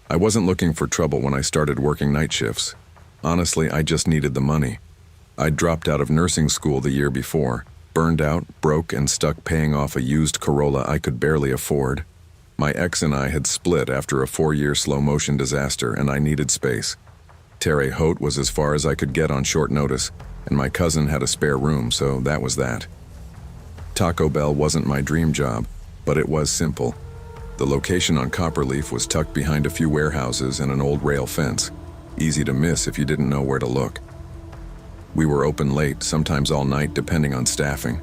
I wasn't looking for trouble when I started working night shifts. Honestly, I just needed the money. I'd dropped out of nursing school the year before, burned out, broke, and stuck paying off a used Corolla I could barely afford. My ex and I had split after a 4-year slow-motion disaster, and I needed space. Terre Haute was as far as I could get on short notice, and my cousin had a spare room, so that was that. Taco Bell wasn't my dream job, but it was simple. The location on Copperleaf was tucked behind a few warehouses and an old rail fence. Easy to miss if you didn't know where to look. We were open late, sometimes all night, depending on staffing.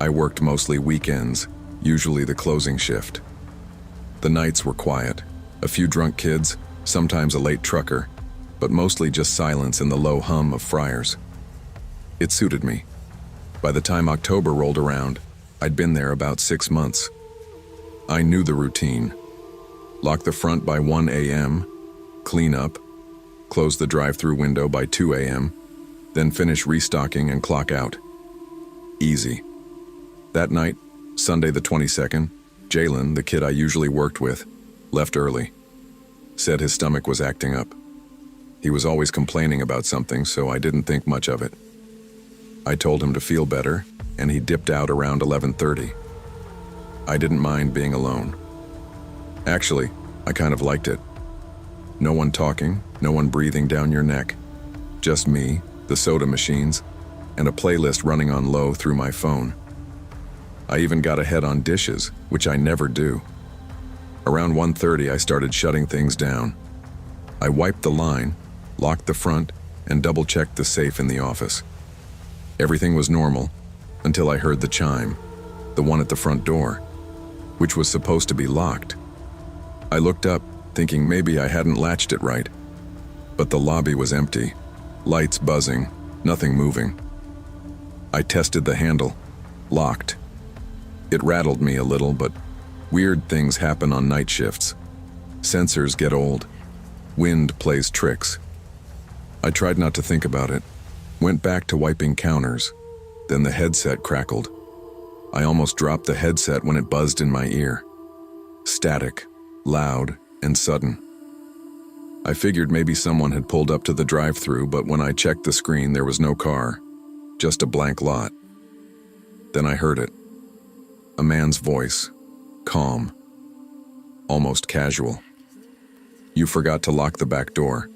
I worked mostly weekends, usually the closing shift. The nights were quiet. A few drunk kids, sometimes a late trucker, but mostly just silence and the low hum of fryers. It suited me. By the time October rolled around, I'd been there about 6 months. I knew the routine. Lock the front by 1 a.m., clean up, close the drive-through window by 2 a.m., then finish restocking and clock out. Easy. That night, Sunday the 22nd, Jalen, the kid I usually worked with, left early. Said his stomach was acting up. He was always complaining about something, so I didn't think much of it. I told him to feel better, and he dipped out around 11:30. I didn't mind being alone. Actually, I kind of liked it. No one talking, no one breathing down your neck. Just me, the soda machines, and a playlist running on low through my phone. I even got ahead on dishes, which I never do. Around 1:30, I started shutting things down. I wiped the line, locked the front, and double-checked the safe in the office. Everything was normal until I heard the chime, the one at the front door, which was supposed to be locked. I looked up, thinking maybe I hadn't latched it right. But the lobby was empty, lights buzzing, nothing moving. I tested the handle, locked. It rattled me a little, but weird things happen on night shifts. Sensors get old. Wind plays tricks. I tried not to think about it, went back to wiping counters. Then the headset crackled. I almost dropped the headset when it buzzed in my ear. Static, loud, and sudden. I figured maybe someone had pulled up to the drive-thru, but when I checked the screen, there was no car, just a blank lot. Then I heard it. A man's voice, calm, almost casual. "You forgot to lock the back door."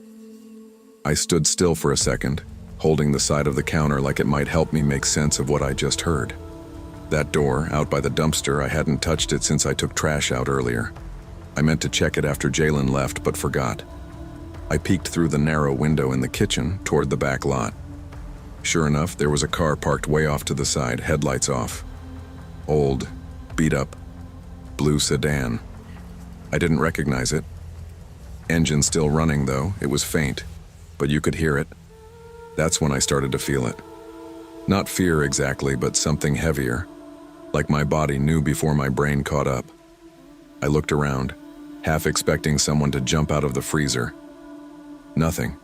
I stood still for a second, holding the side of the counter like it might help me make sense of what I just heard. That door, out by the dumpster, I hadn't touched it since I took trash out earlier. I meant to check it after Jalen left, but forgot. I peeked through the narrow window in the kitchen toward the back lot. Sure enough, there was a car parked way off to the side, headlights off. Old, beat up, blue sedan. I didn't recognize it. Engine still running though, it was faint, but you could hear it. That's when I started to feel it. Not fear exactly, but something heavier, like my body knew before my brain caught up. I looked around, half expecting someone to jump out of the freezer. Nothing.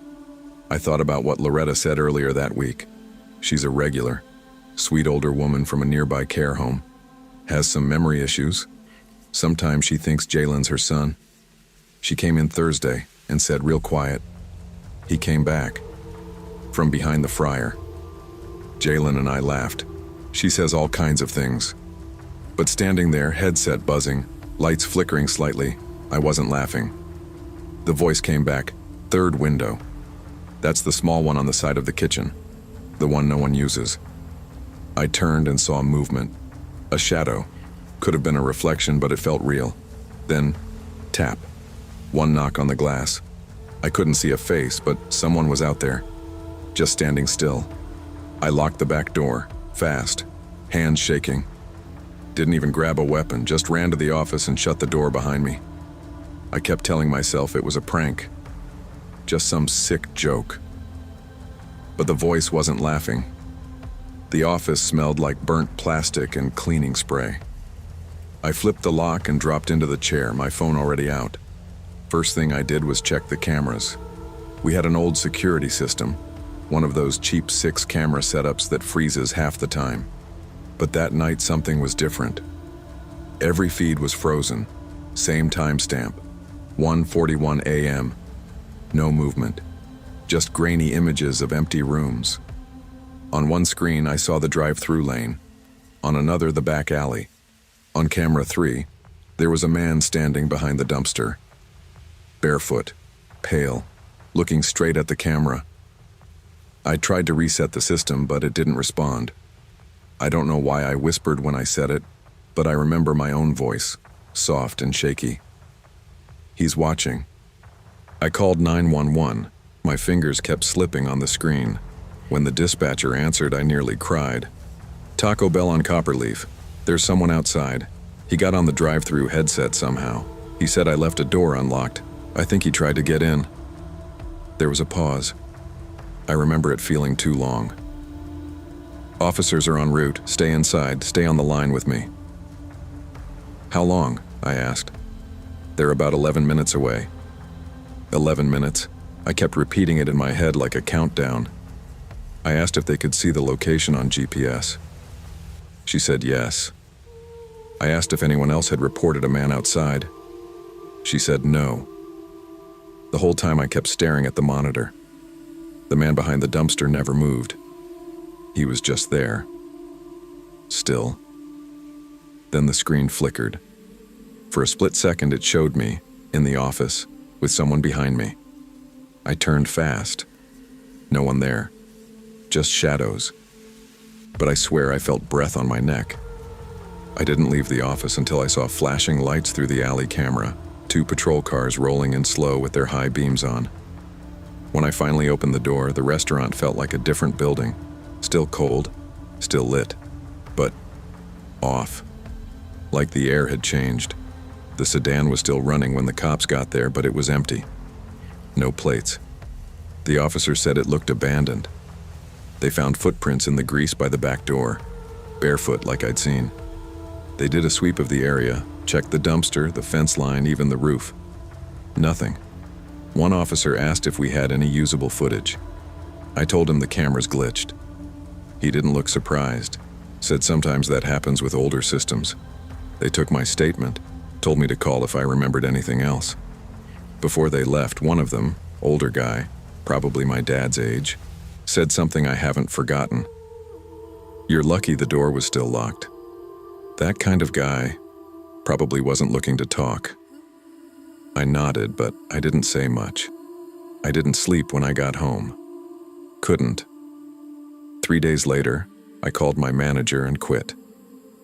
I thought about what Loretta said earlier that week. She's a regular, sweet older woman from a nearby care home. Has some memory issues. Sometimes she thinks Jalen's her son. She came in Thursday and said real quiet, "He came back." From behind the fryer. Jalen and I laughed. She says all kinds of things. But standing there, headset buzzing, lights flickering slightly, I wasn't laughing. The voice came back, "Third window." That's the small one on the side of the kitchen, the one no one uses. I turned and saw movement. A shadow. Could have been a reflection, but it felt real. Then, tap. One knock on the glass. I couldn't see a face, but someone was out there, just standing still. I locked the back door, fast, hands shaking. Didn't even grab a weapon, just ran to the office and shut the door behind me. I kept telling myself it was a prank, just some sick joke. But the voice wasn't laughing. The office smelled like burnt plastic and cleaning spray. I flipped the lock and dropped into the chair, my phone already out. First thing I did was check the cameras. We had an old security system, one of those cheap 6-camera setups that freezes half the time. But that night something was different. Every feed was frozen, same timestamp. 1:41 a.m. No movement. Just grainy images of empty rooms. On one screen, I saw the drive-through lane. On another, the back alley. On camera 3, there was a man standing behind the dumpster. Barefoot, pale, looking straight at the camera. I tried to reset the system, but it didn't respond. I don't know why I whispered when I said it, but I remember my own voice, soft and shaky. He's watching. I called 911. My fingers kept slipping on the screen. When the dispatcher answered, I nearly cried. Taco Bell on Copperleaf. There's someone outside. He got on the drive-through headset somehow. He said I left a door unlocked. I think he tried to get in. There was a pause. I remember it feeling too long. Officers are en route. Stay inside. Stay on the line with me. How long? I asked. They're about 11 minutes away. 11 minutes. I kept repeating it in my head like a countdown. I asked if they could see the location on GPS. She said yes. I asked if anyone else had reported a man outside. She said no. The whole time I kept staring at the monitor. The man behind the dumpster never moved. He was just there. Still. Then the screen flickered. For a split second it showed me, in the office, with someone behind me. I turned fast. No one there. Just shadows. But I swear I felt breath on my neck. I didn't leave the office until I saw flashing lights through the alley camera, 2 patrol cars rolling in slow with their high beams on. When I finally opened the door, the restaurant felt like a different building. Still cold, still lit, but off. Like the air had changed. The sedan was still running when the cops got there, but it was empty. No plates. The officer said it looked abandoned. They found footprints in the grease by the back door, barefoot like I'd seen. They did a sweep of the area, checked the dumpster, the fence line, even the roof. Nothing. One officer asked if we had any usable footage. I told him the cameras glitched. He didn't look surprised, said sometimes that happens with older systems. They took my statement, told me to call if I remembered anything else. Before they left, one of them, older guy, probably my dad's age, said something I haven't forgotten. You're lucky the door was still locked. That kind of guy probably wasn't looking to talk. I nodded, but I didn't say much. I didn't sleep when I got home. Couldn't. 3 days later, I called my manager and quit.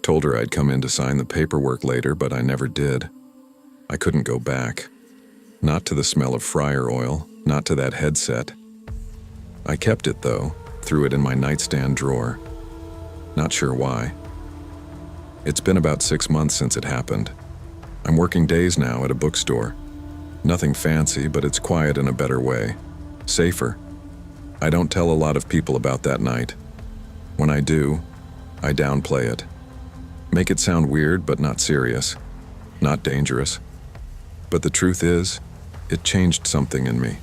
Told her I'd come in to sign the paperwork later, but I never did. I couldn't go back. Not to the smell of fryer oil, not to that headset. I kept it, though, threw it in my nightstand drawer. Not sure why. It's been about 6 months since it happened. I'm working days now at a bookstore. Nothing fancy, but it's quiet in a better way. Safer. I don't tell a lot of people about that night. When I do, I downplay it. Make it sound weird, but not serious. Not dangerous. But the truth is, it changed something in me.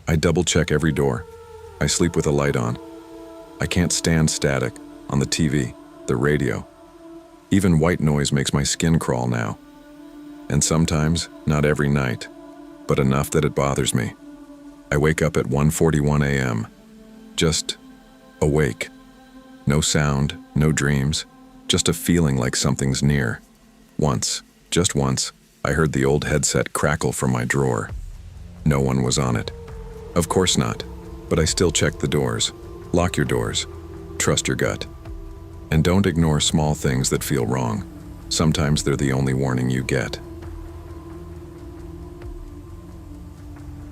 I double-check every door. I sleep with a light on. I can't stand static on the TV, the radio. Even white noise makes my skin crawl now. And sometimes, not every night, but enough that it bothers me. I wake up at 1:41 a.m. Just awake. No sound, no dreams, just a feeling like something's near. Once, just once, I heard the old headset crackle from my drawer. No one was on it. Of course not, but I still check the doors. Lock your doors. Trust your gut. And don't ignore small things that feel wrong. Sometimes they're the only warning you get.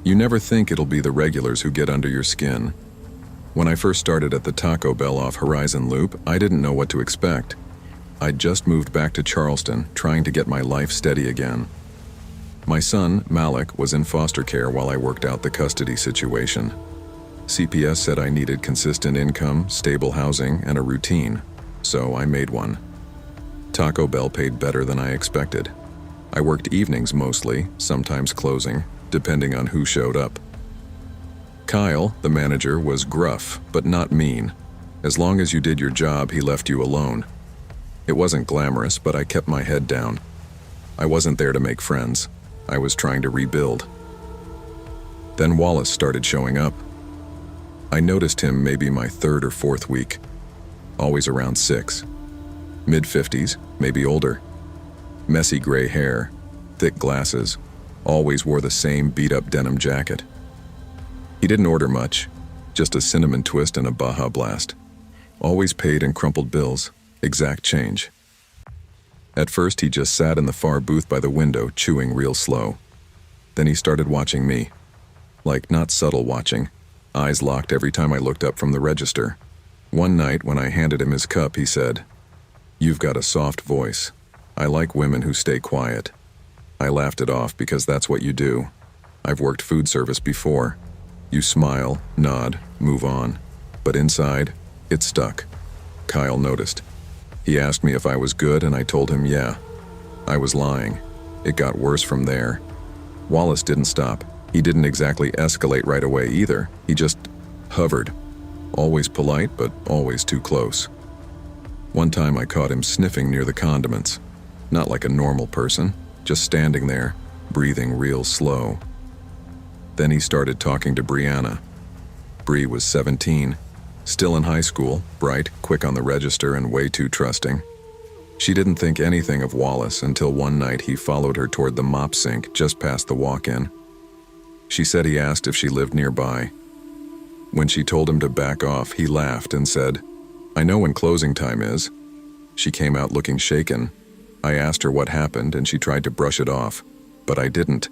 You never think it'll be the regulars who get under your skin. When I first started at the Taco Bell off Horizon Loop, I didn't know what to expect. I'd just moved back to Charleston, trying to get my life steady again. My son, Malik, was in foster care while I worked out the custody situation. CPS said I needed consistent income, stable housing, and a routine, so I made one. Taco Bell paid better than I expected. I worked evenings mostly, sometimes closing, depending on who showed up. Kyle, the manager, was gruff, but not mean. As long as you did your job, he left you alone. It wasn't glamorous, but I kept my head down. I wasn't there to make friends. I was trying to rebuild. Then Wallace started showing up. I noticed him maybe my third or fourth week, always around 6. Mid-50s, maybe older. Messy gray hair, thick glasses, always wore the same beat-up denim jacket. He didn't order much, just a cinnamon twist and a Baja Blast. Always paid in crumpled bills, exact change. At first he just sat in the far booth by the window, chewing real slow. Then he started watching me. Like not subtle watching, eyes locked every time I looked up from the register. One night when I handed him his cup, he said, "You've got a soft voice. I like women who stay quiet." I laughed it off because that's what you do. I've worked food service before. You smile, nod, move on. But inside, it stuck. Kyle noticed. He asked me if I was good and I told him yeah. I was lying. It got worse from there. Wallace didn't stop. He didn't exactly escalate right away either. He just hovered. Always polite, but always too close. One time I caught him sniffing near the condiments. Not like a normal person, just standing there, breathing real slow. Then he started talking to Brianna. Bree was 17, still in high school, bright, quick on the register, and way too trusting. She didn't think anything of Wallace until one night he followed her toward the mop sink just past the walk-in. She said he asked if she lived nearby. When she told him to back off, he laughed and said, "I know when closing time is." She came out looking shaken. I asked her what happened and she tried to brush it off, but I didn't.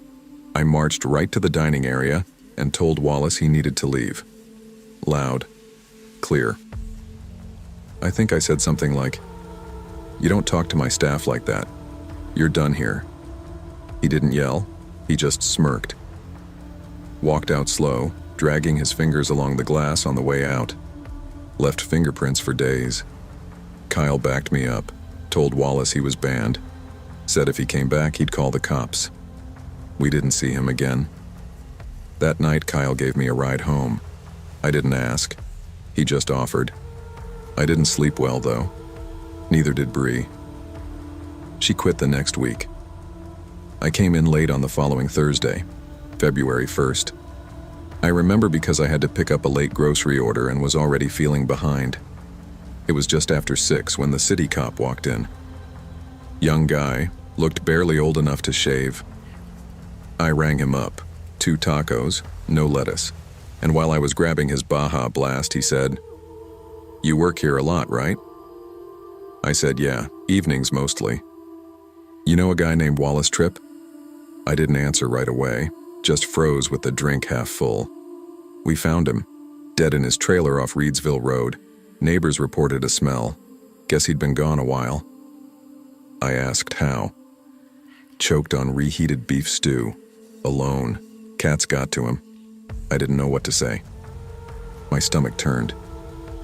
I marched right to the dining area and told Wallace he needed to leave. Loud. Clear. I think I said something like, "You don't talk to my staff like that. You're done here." He didn't yell. He just smirked. Walked out slow, dragging his fingers along the glass on the way out. Left fingerprints for days. Kyle backed me up, told Wallace he was banned. Said if he came back, he'd call the cops. We didn't see him again. That night, Kyle gave me a ride home. I didn't ask. He just offered. I didn't sleep well, though. Neither did Bree. She quit the next week. I came in late on the following Thursday, February 1st. I remember because I had to pick up a late grocery order and was already feeling behind. It was just after 6 when the city cop walked in. Young guy, looked barely old enough to shave. I rang him up. 2 tacos, no lettuce. And while I was grabbing his Baja Blast, he said, "You work here a lot, right?" I said, "Yeah, evenings mostly." "You know a guy named Wallace Tripp?" I didn't answer right away, just froze with the drink half full. "We found him, dead in his trailer off Reedsville Road. Neighbors reported a smell. Guess he'd been gone a while." I asked how. "Choked on reheated beef stew. Alone. Cats got to him." I didn't know what to say. My stomach turned.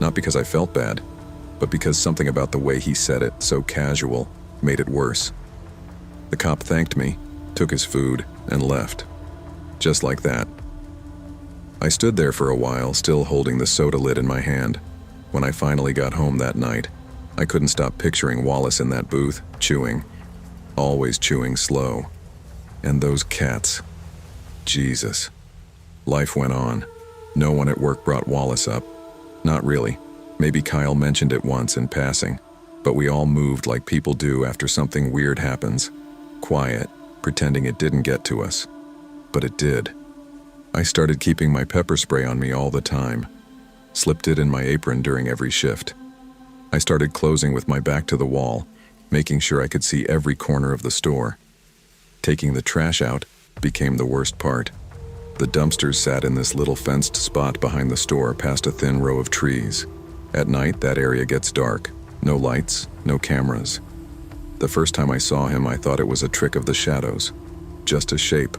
Not because I felt bad, but because something about the way he said it, so casual, made it worse. The cop thanked me, took his food, and left. Just like that. I stood there for a while, still holding the soda lid in my hand. When I finally got home that night, I couldn't stop picturing Wallace in that booth, chewing. Always chewing slow. And those cats. Jesus. Life went on. No one at work brought Wallace up. Not really. Maybe Kyle mentioned it once in passing. But we all moved like people do after something weird happens. Quiet, pretending it didn't get to us. But it did. I started keeping my pepper spray on me all the time. Slipped it in my apron during every shift. I started closing with my back to the wall, making sure I could see every corner of the store. Taking the trash out became the worst part. The dumpsters sat in this little fenced spot behind the store past a thin row of trees. At night, that area gets dark. No lights, no cameras. The first time I saw him, I thought it was a trick of the shadows. Just a shape,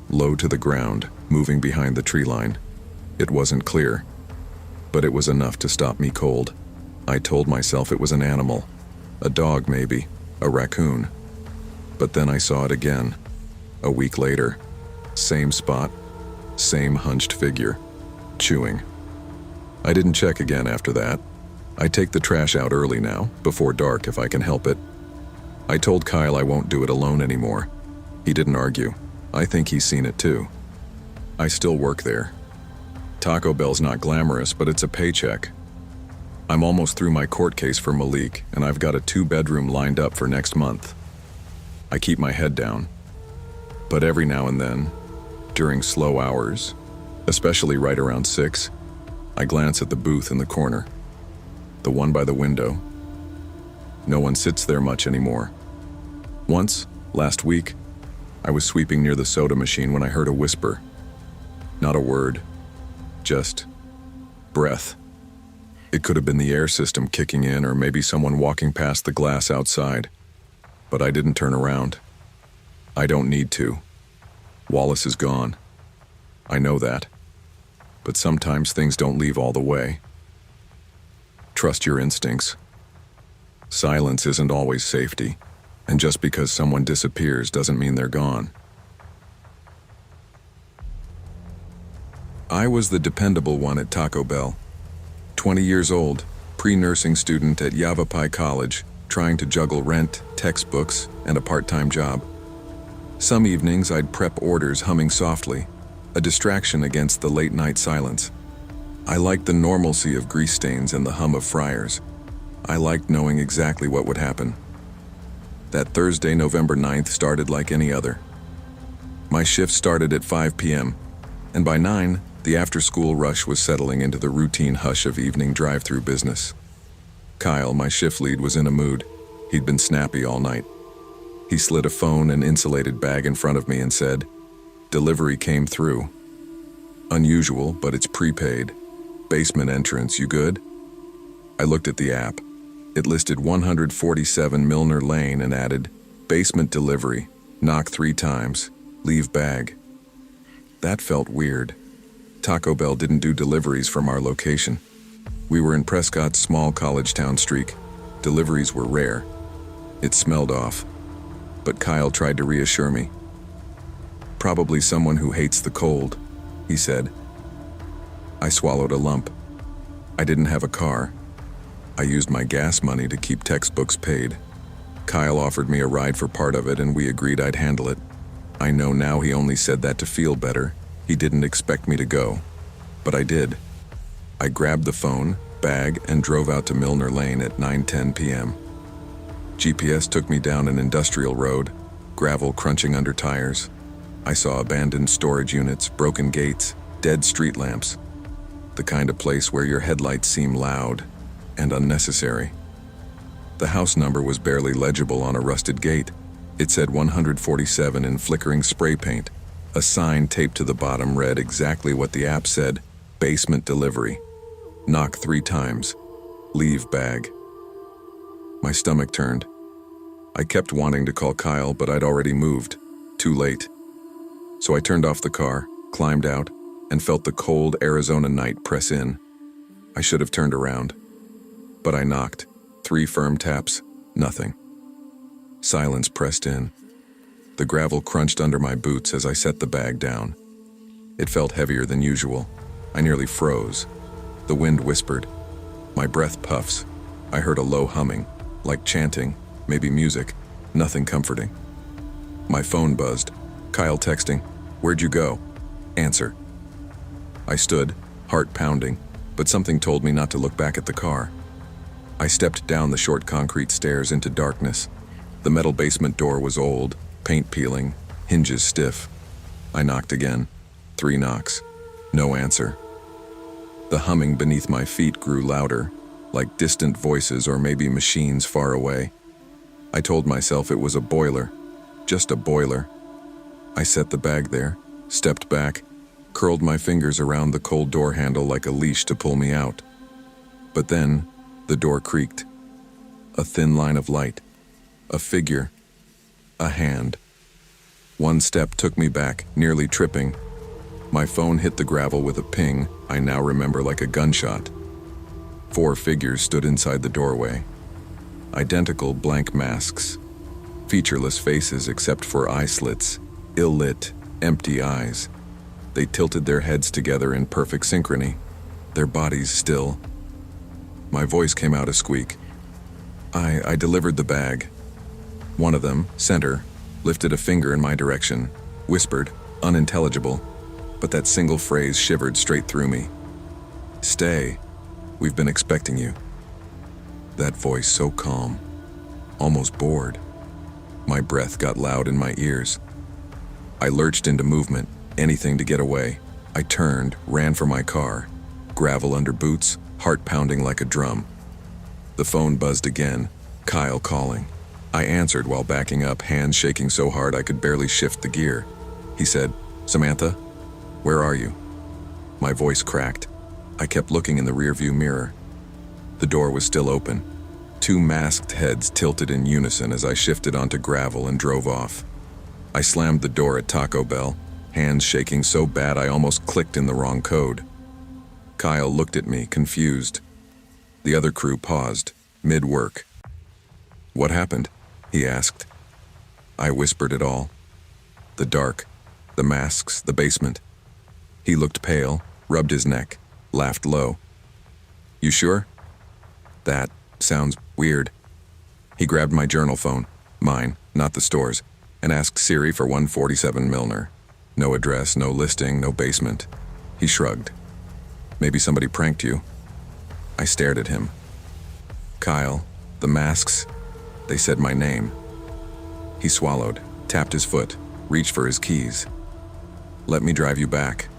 low to the ground, moving behind the tree line. It wasn't clear, but it was enough to stop me cold. I told myself it was an animal. A dog, maybe. A raccoon. But then I saw it again. A week later. Same spot. Same hunched figure. Chewing. I didn't check again after that. I take the trash out early now, before dark if I can help it. I told Kyle I won't do it alone anymore. He didn't argue. I think he's seen it too. I still work there. Taco Bell's not glamorous, but it's a paycheck. I'm almost through my court case for Malik, and I've got a 2-bedroom lined up for next month. I keep my head down. But every now and then, during slow hours, especially right around 6, I glance at the booth in the corner. The one by the window. No one sits there much anymore. Once, last week, I was sweeping near the soda machine when I heard a whisper. Not a word, just breath. It could have been the air system kicking in, or maybe someone walking past the glass outside. But I didn't turn around. I don't need to. Wallace is gone. I know that. But sometimes things don't leave all the way. Trust your instincts. Silence isn't always safety, and just because someone disappears doesn't mean they're gone. I was the dependable one at Taco Bell. 20 years old, pre-nursing student at Yavapai College, trying to juggle rent, textbooks, and a part-time job. Some evenings I'd prep orders humming softly, a distraction against the late-night silence. I liked the normalcy of grease stains and the hum of fryers. I liked knowing exactly what would happen. That Thursday, November 9th, started like any other. My shift started at 5 p.m., and by 9, the after-school rush was settling into the routine hush of evening drive-through business. Kyle, my shift lead, was in a mood. He'd been snappy all night. He slid a phone and insulated bag in front of me and said, "Delivery came through. Unusual, but it's prepaid. Basement entrance, you good?" I looked at the app. It listed 147 Milner Lane and added, "Basement delivery. Knock 3 times. Leave bag." That felt weird. Taco Bell didn't do deliveries from our location. We were in Prescott's small college town streak. Deliveries were rare. It smelled off. But Kyle tried to reassure me. "Probably someone who hates the cold," he said. I swallowed a lump. I didn't have a car. I used my gas money to keep textbooks paid. Kyle offered me a ride for part of it, and we agreed I'd handle it. I know now he only said that to feel better. He didn't expect me to go. But I did. I grabbed the phone, bag, and drove out to Milner Lane at 9:10 p.m. GPS took me down an industrial road, gravel crunching under tires. I saw abandoned storage units, broken gates, dead street lamps. The kind of place where your headlights seem loud and unnecessary. The house number was barely legible on a rusted gate. It said 147 in flickering spray paint. A sign taped to the bottom read exactly what the app said: "Basement delivery. Knock 3 times. Leave bag." My stomach turned. I kept wanting to call Kyle, but I'd already moved. Too late. So I turned off the car, climbed out, and felt the cold Arizona night press in. I should have turned around. But I knocked. 3 firm taps. Nothing. Silence pressed in. The gravel crunched under my boots as I set the bag down. It felt heavier than usual. I nearly froze. The wind whispered. My breath puffs. I heard a low humming, like chanting, maybe music, nothing comforting. My phone buzzed. Kyle texting, "Where'd you go?" Answer. I stood, heart pounding, but something told me not to look back at the car. I stepped down the short concrete stairs into darkness. The metal basement door was old, paint peeling, hinges stiff. I knocked again. 3 knocks. No answer. The humming beneath my feet grew louder, like distant voices or maybe machines far away. I told myself it was a boiler, just a boiler. I set the bag there, stepped back, curled my fingers around the cold door handle like a leash to pull me out. But then, the door creaked. A thin line of light. A figure. A hand. 1 step took me back, nearly tripping. My phone hit the gravel with a ping I now remember like a gunshot. 4 figures stood inside the doorway. Identical blank masks. Featureless faces except for eye slits. Ill-lit, empty eyes. They tilted their heads together in perfect synchrony, their bodies still. My voice came out a squeak. I delivered the bag. One of them, center, lifted a finger in my direction. whispered, unintelligible, but that single phrase shivered straight through me. "Stay. We've been expecting you." That voice so calm, almost bored. My breath got loud in my ears. I lurched into movement, anything to get away. I turned, ran for my car, gravel under boots, heart pounding like a drum. The phone buzzed again, Kyle calling. I answered while backing up, hands shaking so hard I could barely shift the gear. He said, "Samantha, where are you?" My voice cracked. I kept looking in the rearview mirror. The door was still open. Two masked heads tilted in unison as I shifted onto gravel and drove off. I slammed the door at Taco Bell, hands shaking so bad I almost clicked in the wrong code. Kyle looked at me, confused. The other crew paused, mid-work. "What happened?" he asked. I whispered it all. The dark, the masks, the basement. He looked pale, rubbed his neck, laughed low. "You sure?" "That sounds weird." He grabbed my journal phone, mine, not the store's, and asked Siri for 147 Milner. No address, no listing, no basement. He shrugged. "Maybe somebody pranked you." I stared at him. "Kyle, the masks, they said my name." He swallowed, tapped his foot, reached for his keys. "Let me drive you back."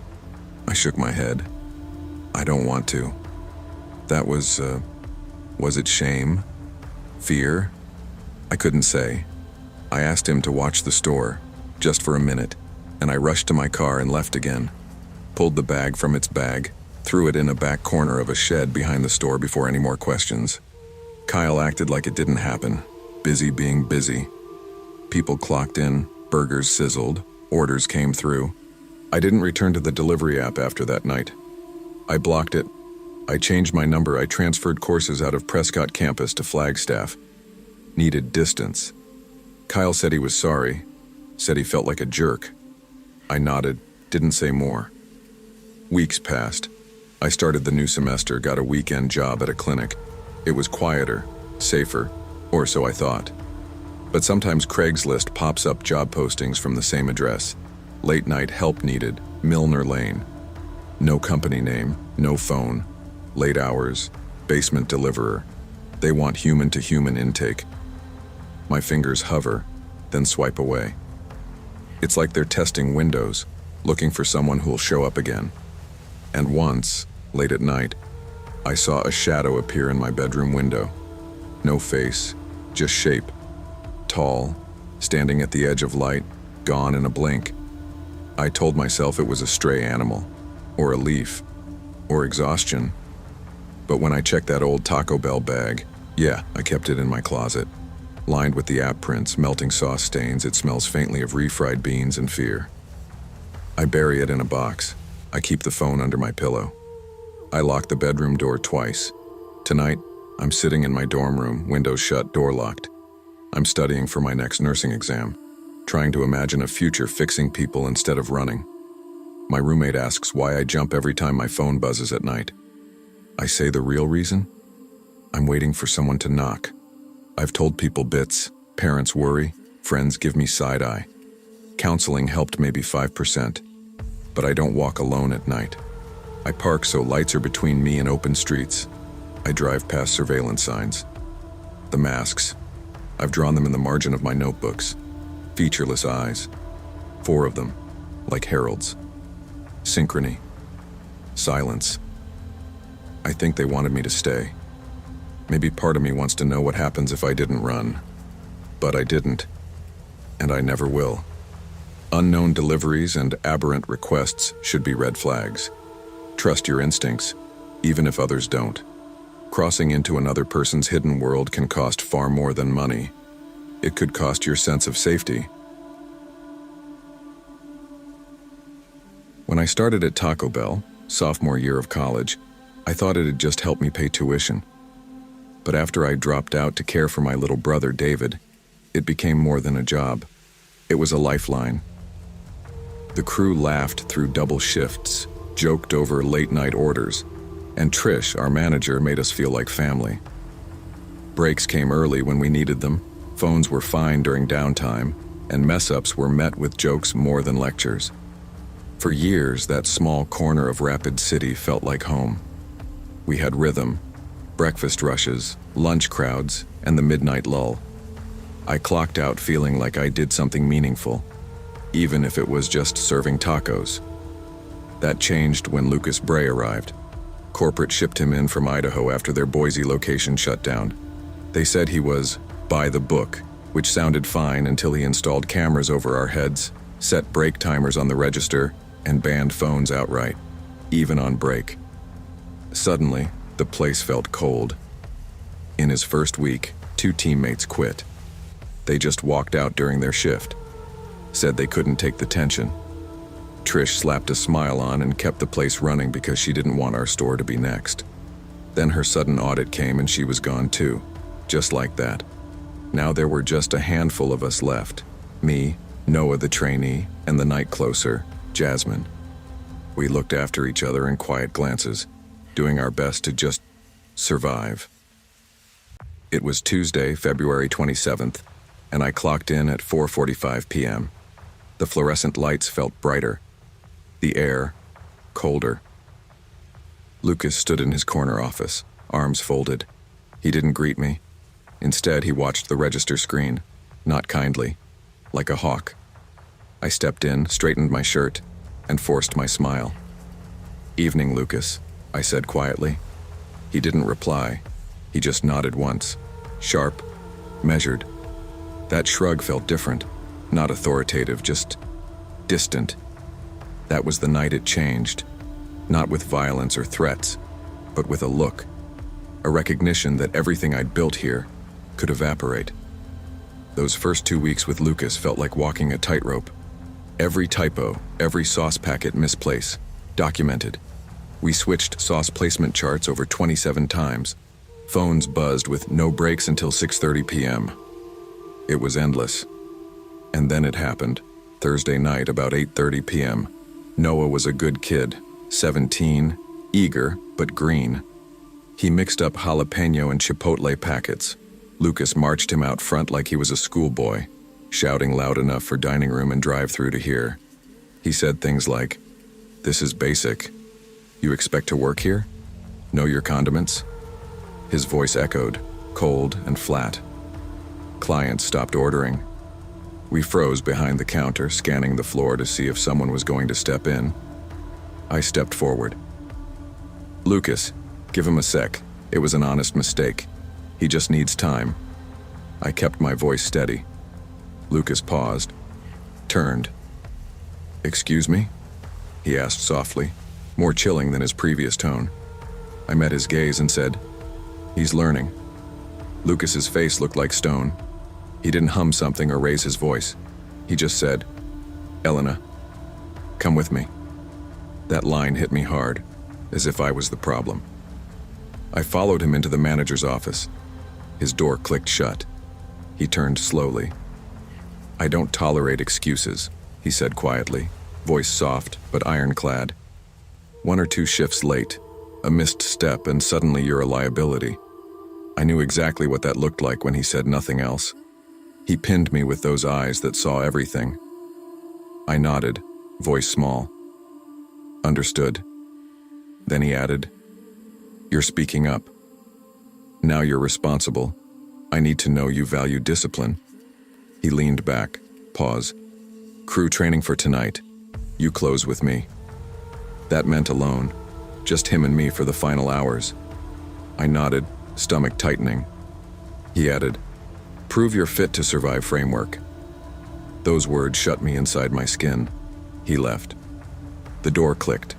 I shook my head. "I don't want to." That was it shame? Fear? I couldn't say. I asked him to watch the store, just for a minute, and I rushed to my car and left again. Pulled the bag from its bag, threw it in a back corner of a shed behind the store before any more questions. Kyle acted like it didn't happen, busy being busy. People clocked in, burgers sizzled, orders came through. I didn't return to the delivery app after that night. I blocked it. I changed my number. I transferred courses out of Prescott campus to Flagstaff. Needed distance. Kyle said he was sorry, said he felt like a jerk. I nodded, didn't say more. Weeks passed. I started the new semester, got a weekend job at a clinic. It was quieter, safer, or so I thought. But sometimes Craigslist pops up job postings from the same address. Late night help needed, Milner Lane. No company name, no phone. Late hours, basement deliverer. They want human-to-human intake. My fingers hover, then swipe away. It's like they're testing Windows, looking for someone who'll show up again. And once, late at night, I saw a shadow appear in my bedroom window. No face, just shape. Tall, standing at the edge of light, gone in a blink. I told myself it was a stray animal, or a leaf, or exhaustion. But when I checked that old Taco Bell bag, yeah, I kept it in my closet. Lined with the app prints, melting sauce stains, it smells faintly of refried beans and fear. I bury it in a box. I keep the phone under my pillow. I lock the bedroom door twice. Tonight, I'm sitting in my dorm room, windows shut, door locked. I'm studying for my next nursing exam, trying to imagine a future fixing people instead of running. My roommate asks why I jump every time my phone buzzes at night. I say the real reason? I'm waiting for someone to knock. I've told people bits, parents worry, friends give me side-eye. Counseling helped maybe 5%, but I don't walk alone at night. I park so lights are between me and open streets. I drive past surveillance signs. The masks. I've drawn them in the margin of my notebooks. Featureless eyes. 4 of them, like heralds. Synchrony. Silence. I think they wanted me to stay. Maybe part of me wants to know what happens if I didn't run. But I didn't. And I never will. Unknown deliveries and aberrant requests should be red flags. Trust your instincts, even if others don't. Crossing into another person's hidden world can cost far more than money. It could cost your sense of safety. When I started at Taco Bell, sophomore year of college, I thought it'd just help me pay tuition. But after I dropped out to care for my little brother, David, it became more than a job. It was a lifeline. The crew laughed through double shifts, joked over late-night orders, and Trish, our manager, made us feel like family. Breaks came early when we needed them, phones were fine during downtime, and mess-ups were met with jokes more than lectures. For years, that small corner of Rapid City felt like home. We had rhythm, breakfast rushes, lunch crowds, and the midnight lull. I clocked out feeling like I did something meaningful, even if it was just serving tacos. That changed when Lucas Bray arrived. Corporate shipped him in from Idaho after their Boise location shut down. They said he was by the book, which sounded fine until he installed cameras over our heads, set break timers on the register, and banned phones outright, even on break. Suddenly, the place felt cold. In his first week, 2 teammates quit. They just walked out during their shift, said they couldn't take the tension. Trish slapped a smile on and kept the place running because she didn't want our store to be next. Then her sudden audit came and she was gone too, just like that. Now there were just a handful of us left. Me, Noah the trainee, and the night closer, Jasmine. We looked after each other in quiet glances, doing our best to just survive. It was Tuesday, February 27th, and I clocked in at 4:45 p.m. The fluorescent lights felt brighter. The air, colder. Lucas stood in his corner office, arms folded. He didn't greet me. Instead, he watched the register screen, not kindly, like a hawk. I stepped in, straightened my shirt, and forced my smile. "Evening, Lucas," I said quietly. He didn't reply. He just nodded once, sharp, measured. That shrug felt different, not authoritative, just distant. That was the night it changed, not with violence or threats, but with a look, a recognition that everything I'd built here could evaporate. Those first 2 weeks with Lucas felt like walking a tightrope. Every typo, every sauce packet misplace, documented. We switched sauce placement charts over 27 times. Phones buzzed with no breaks until 6:30 p.m. It was endless. And then it happened. Thursday night, about 8:30 p.m. Noah was a good kid, 17, eager, but green. He mixed up jalapeno and chipotle packets. Lucas marched him out front like he was a schoolboy, shouting loud enough for dining room and drive-through to hear. He said things like, "This is basic. You expect to work here? Know your condiments?" His voice echoed, cold and flat. Clients stopped ordering. We froze behind the counter, scanning the floor to see if someone was going to step in. I stepped forward. "Lucas, give him a sec. It was an honest mistake. He just needs time." I kept my voice steady. Lucas paused, turned. "Excuse me?" he asked softly, more chilling than his previous tone. I met his gaze and said, "He's learning." Lucas's face looked like stone. He didn't hum something or raise his voice. He just said, "Elena, come with me." That line hit me hard, as if I was the problem. I followed him into the manager's office. His door clicked shut. He turned slowly. "I don't tolerate excuses," he said quietly, voice soft but ironclad. "1 or 2 shifts late, a missed step, and suddenly you're a liability." I knew exactly what that looked like when he said nothing else. He pinned me with those eyes that saw everything. I nodded, voice small. "Understood." Then he added, "You're speaking up. Now you're responsible. I need to know you value discipline." He leaned back, pause. "Crew training for tonight. You close with me." That meant alone, just him and me for the final hours. I nodded, stomach tightening. He added, "Prove you're fit to survive framework." Those words shut me inside my skin. He left. The door clicked.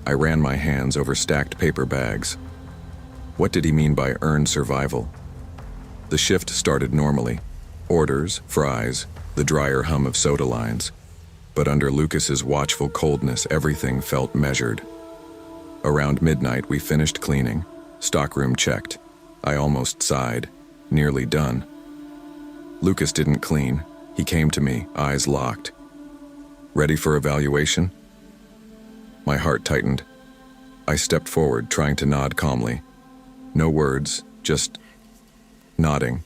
I ran my hands over stacked paper bags. What did he mean by earn survival? The shift started normally. Orders, fries, the drier hum of soda lines. But under Lucas's watchful coldness, everything felt measured. Around midnight, we finished cleaning. Stockroom checked. I almost sighed. Nearly done. Lucas didn't clean. He came to me, eyes locked. "Ready for evaluation?" My heart tightened. I stepped forward, trying to nod calmly. No words, just nodding.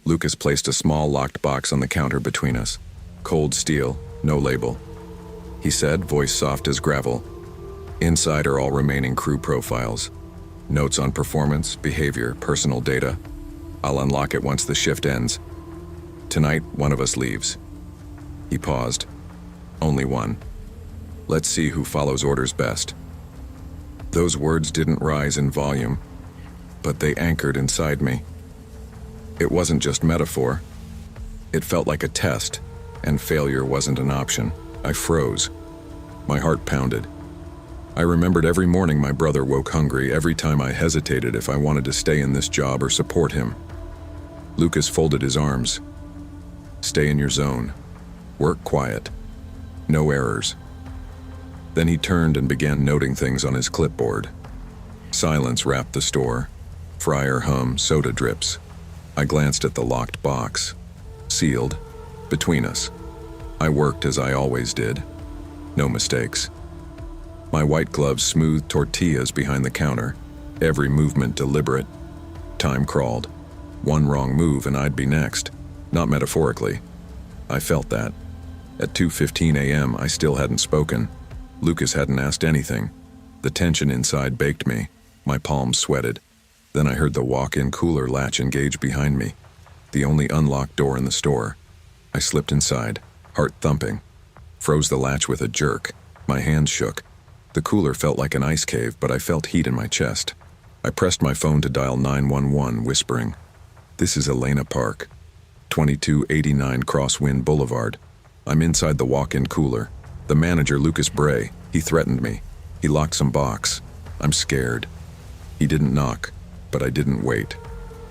Lucas placed a small locked box on the counter between us. Cold steel, no label. He said, voice soft as gravel, "Inside are all remaining crew profiles. Notes on performance, behavior, personal data. I'll unlock it once the shift ends. Tonight, one of us leaves." He paused. "Only one. Let's see who follows orders best." Those words didn't rise in volume, but they anchored inside me. It wasn't just metaphor. It felt like a test, and failure wasn't an option. I froze. My heart pounded. I remembered every morning my brother woke hungry, every time I hesitated if I wanted to stay in this job or support him. Lucas folded his arms. "Stay in your zone. Work quiet. No errors." Then he turned and began noting things on his clipboard. Silence wrapped the store. Fryer hum, soda drips. I glanced at the locked box. Sealed. Between us. I worked as I always did. No mistakes. My white gloves smoothed tortillas behind the counter, every movement deliberate. Time crawled. One wrong move and I'd be next. Not metaphorically. I felt that. At 2:15 a.m. I still hadn't spoken. Lucas hadn't asked anything. The tension inside baked me. My palms sweated. Then I heard the walk-in cooler latch engage behind me. The only unlocked door in the store. I slipped inside, heart thumping. Froze the latch with a jerk. My hands shook. The cooler felt like an ice cave, but I felt heat in my chest. I pressed my phone to dial 911, whispering, "This is Elena Park, 2289 Crosswind Boulevard. I'm inside the walk-in cooler. The manager, Lucas Bray, he threatened me. He locked some box. I'm scared." He didn't knock, but I didn't wait.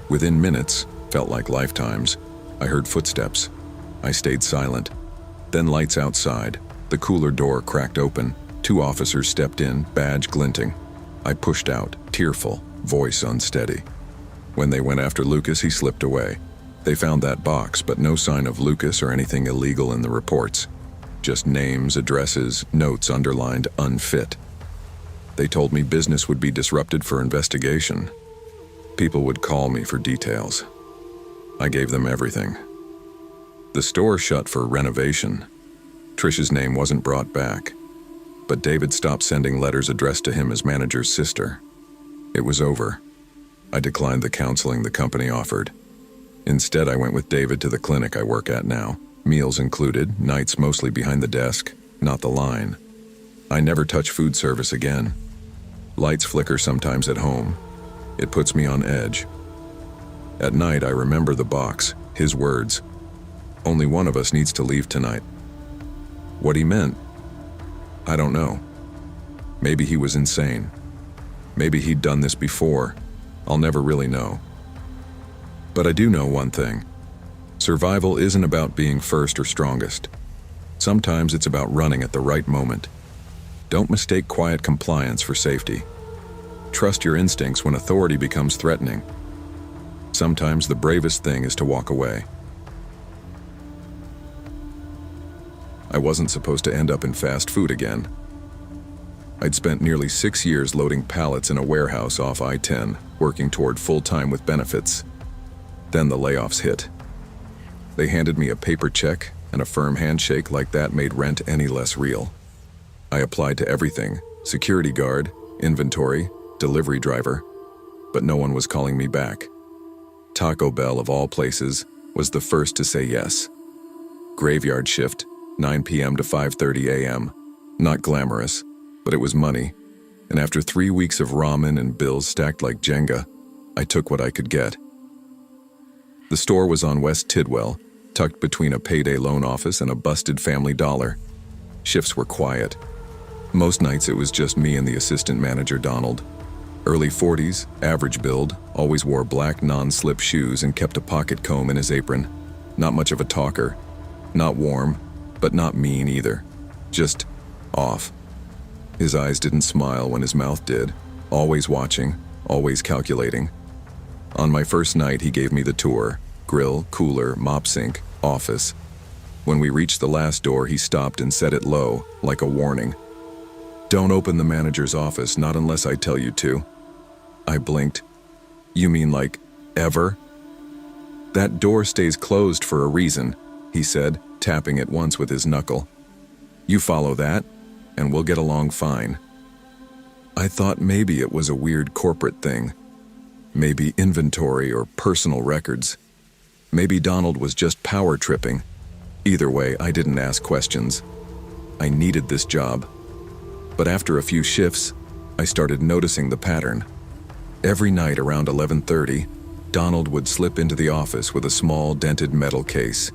Within minutes, felt like lifetimes, I heard footsteps. I stayed silent. Then lights outside. The cooler door cracked open. 2 officers stepped in, badge glinting. I pushed out, tearful, voice unsteady. When they went after Lucas, he slipped away. They found that box, but no sign of Lucas or anything illegal in the reports. Just names, addresses, notes underlined unfit. They told me business would be disrupted for investigation. People would call me for details. I gave them everything. The store shut for renovation. Trish's name wasn't brought back, but David stopped sending letters addressed to him as manager's sister. It was over. I declined the counseling the company offered. Instead, I went with David to the clinic I work at now. Meals included, nights mostly behind the desk, not the line. I never touch food service again. Lights flicker sometimes at home. It puts me on edge. At night, I remember the box, his words. "Only one of us needs to leave tonight." What he meant, I don't know. Maybe he was insane. Maybe he'd done this before. I'll never really know. But I do know one thing. Survival isn't about being first or strongest. Sometimes it's about running at the right moment. Don't mistake quiet compliance for safety. Trust your instincts when authority becomes threatening. Sometimes the bravest thing is to walk away. I wasn't supposed to end up in fast food again. I'd spent nearly 6 years loading pallets in a warehouse off I-10, working toward full-time with benefits. Then the layoffs hit. They handed me a paper check, and a firm handshake like that made rent any less real. I applied to everything: security guard, inventory, delivery driver, but no one was calling me back. Taco Bell, of all places, was the first to say yes. Graveyard shift, 9 p.m. to 5:30 a.m. Not glamorous, but it was money. And after 3 weeks of ramen and bills stacked like Jenga, I took what I could get. The store was on West Tidwell, tucked between a payday loan office and a busted Family Dollar. Shifts were quiet. Most nights it was just me and the assistant manager, Donald. Early 40s, average build, always wore black non-slip shoes and kept a pocket comb in his apron. Not much of a talker. Not warm, but not mean either. Just off. His eyes didn't smile when his mouth did. Always watching, always calculating. On my first night, he gave me the tour. Grill, cooler, mop sink, office. When we reached the last door, he stopped and said it low, like a warning. "Don't open the manager's office, not unless I tell you to." I blinked. "You mean like, ever?" "That door stays closed for a reason," he said, tapping it once with his knuckle. "You follow that, and we'll get along fine." I thought maybe it was a weird corporate thing. Maybe inventory or personal records. Maybe Donald was just power tripping. Either way, I didn't ask questions. I needed this job. But after a few shifts, I started noticing the pattern. Every night around 11:30, Donald would slip into the office with a small dented metal case.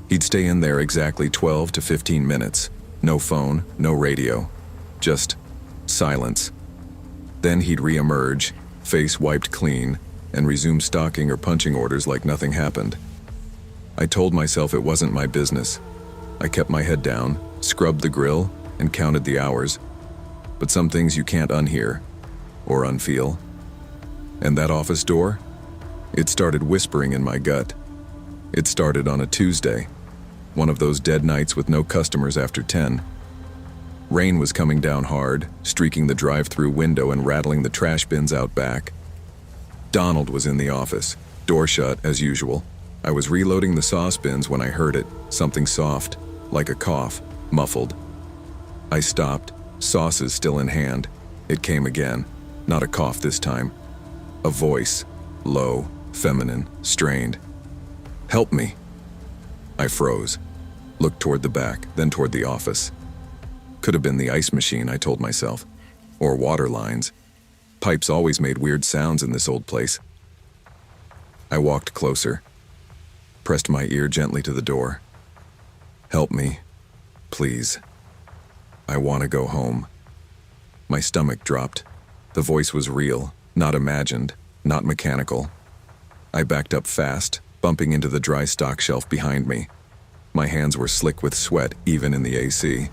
He'd stay in there exactly 12 to 15 minutes. No phone, no radio. Just silence. Then he'd re-emerge, face wiped clean, and resume stocking or punching orders like nothing happened. I told myself it wasn't my business. I kept my head down, scrubbed the grill, and counted the hours. But some things you can't unhear or unfeel. And that office door? It started whispering in my gut. It started on a Tuesday, one of those dead nights with no customers after 10. Rain was coming down hard, streaking the drive-through window and rattling the trash bins out back. Donald was in the office, door shut as usual. I was reloading the sauce bins when I heard it, something soft, like a cough, muffled. I stopped, sauces still in hand. It came again, not a cough this time. A voice, low, feminine, strained. "Help me." I froze, looked toward the back, then toward the office. Could have been the ice machine, I told myself, or water lines. Pipes always made weird sounds in this old place. I walked closer, pressed my ear gently to the door. "Help me, please. I want to go home." My stomach dropped. The voice was real, not imagined, not mechanical. I backed up fast, bumping into the dry stock shelf behind me. My hands were slick with sweat, even in the AC.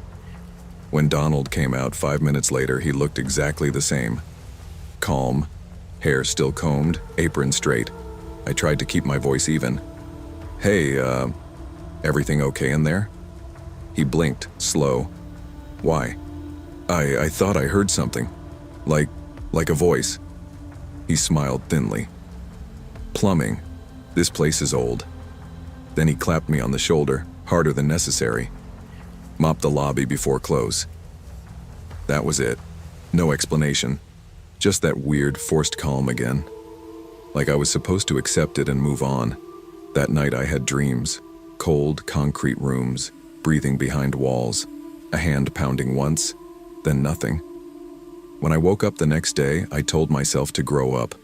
When Donald came out 5 minutes later, he looked exactly the same. Calm, hair still combed, apron straight. I tried to keep my voice even. "Hey, everything okay in there?" He blinked, slow. "Why?" I thought I heard something. Like a voice." He smiled thinly. "Plumbing. This place is old." Then he clapped me on the shoulder, harder than necessary. "Mop the lobby before close." That was it. No explanation. Just that weird, forced calm again. Like I was supposed to accept it and move on. That night I had dreams. Cold, concrete rooms, breathing behind walls, a hand pounding once, then nothing. When I woke up the next day, I told myself to grow up.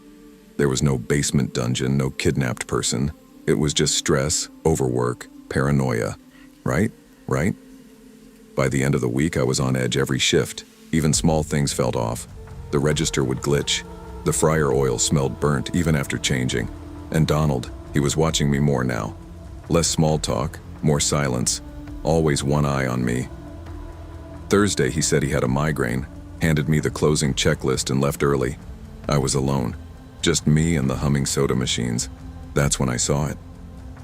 There was no basement dungeon, no kidnapped person. It was just stress, overwork, paranoia. Right? By the end of the week, I was on edge every shift. Even small things felt off. The register would glitch. The fryer oil smelled burnt even after changing. And Donald, he was watching me more now. Less small talk, more silence. Always one eye on me. Thursday, he said he had a migraine, handed me the closing checklist and left early. I was alone. Just me and the humming soda machines. That's when I saw it.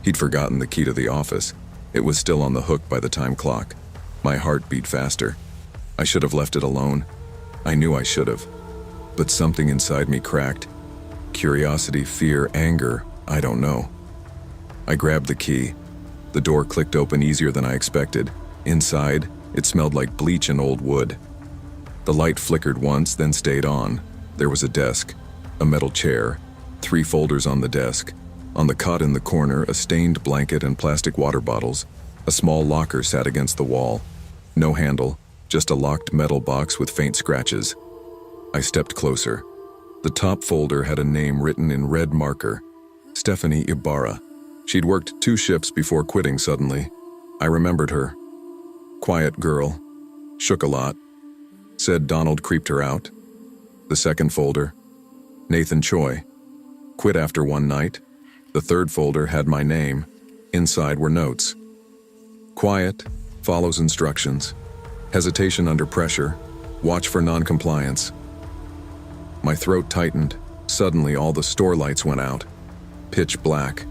He'd forgotten the key to the office. It was still on the hook by the time clock. My heart beat faster. I should have left it alone. I knew I should have. But something inside me cracked. Curiosity, fear, anger, I don't know. I grabbed the key. The door clicked open easier than I expected. Inside, it smelled like bleach and old wood. The light flickered once, then stayed on. There was a desk, a metal chair, 3 folders on the desk. On the cot in the corner, a stained blanket and plastic water bottles. A small locker sat against the wall. No handle, just a locked metal box with faint scratches. I stepped closer. The top folder had a name written in red marker. Stephanie Ibarra. She'd worked 2 shifts before quitting suddenly. I remembered her. Quiet girl. Shook a lot. Said Donald creeped her out. The second folder. Nathan Choi. Quit after 1 night. The third folder had my name. Inside were notes. Quiet. Follows instructions. Hesitation under pressure. Watch for non-compliance. My throat tightened. Suddenly all the store lights went out. Pitch black.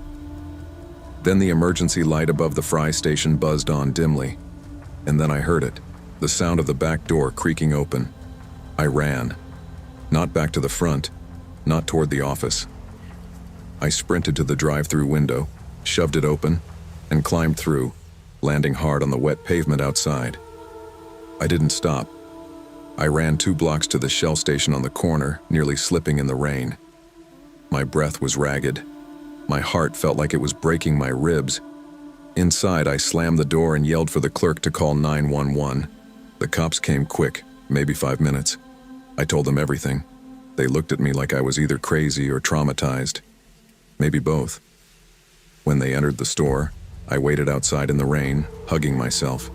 Then the emergency light above the fry station buzzed on dimly. And then I heard it. The sound of the back door creaking open. I ran. Not back to the front. Not toward the office. I sprinted to the drive-through window, shoved it open, and climbed through, landing hard on the wet pavement outside. I didn't stop. I ran 2 blocks to the Shell station on the corner, nearly slipping in the rain. My breath was ragged. My heart felt like it was breaking my ribs. Inside, I slammed the door and yelled for the clerk to call 911. The cops came quick, maybe 5 minutes. I told them everything. They looked at me like I was either crazy or traumatized. Maybe both. When they entered the store, I waited outside in the rain, hugging myself.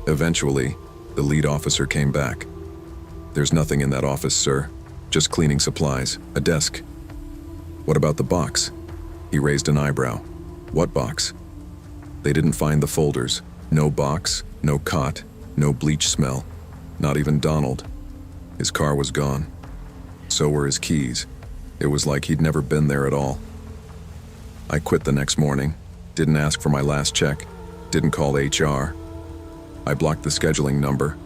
Eventually, the lead officer came back. "There's nothing in that office, sir. Just cleaning supplies, a desk." "What about the box?" He raised an eyebrow. "What box?" They didn't find the folders. No box, no cot, no bleach smell. Not even Donald. His car was gone. So were his keys. It was like he'd never been there at all. I quit the next morning. Didn't ask for my last check. Didn't call HR. I blocked the scheduling number.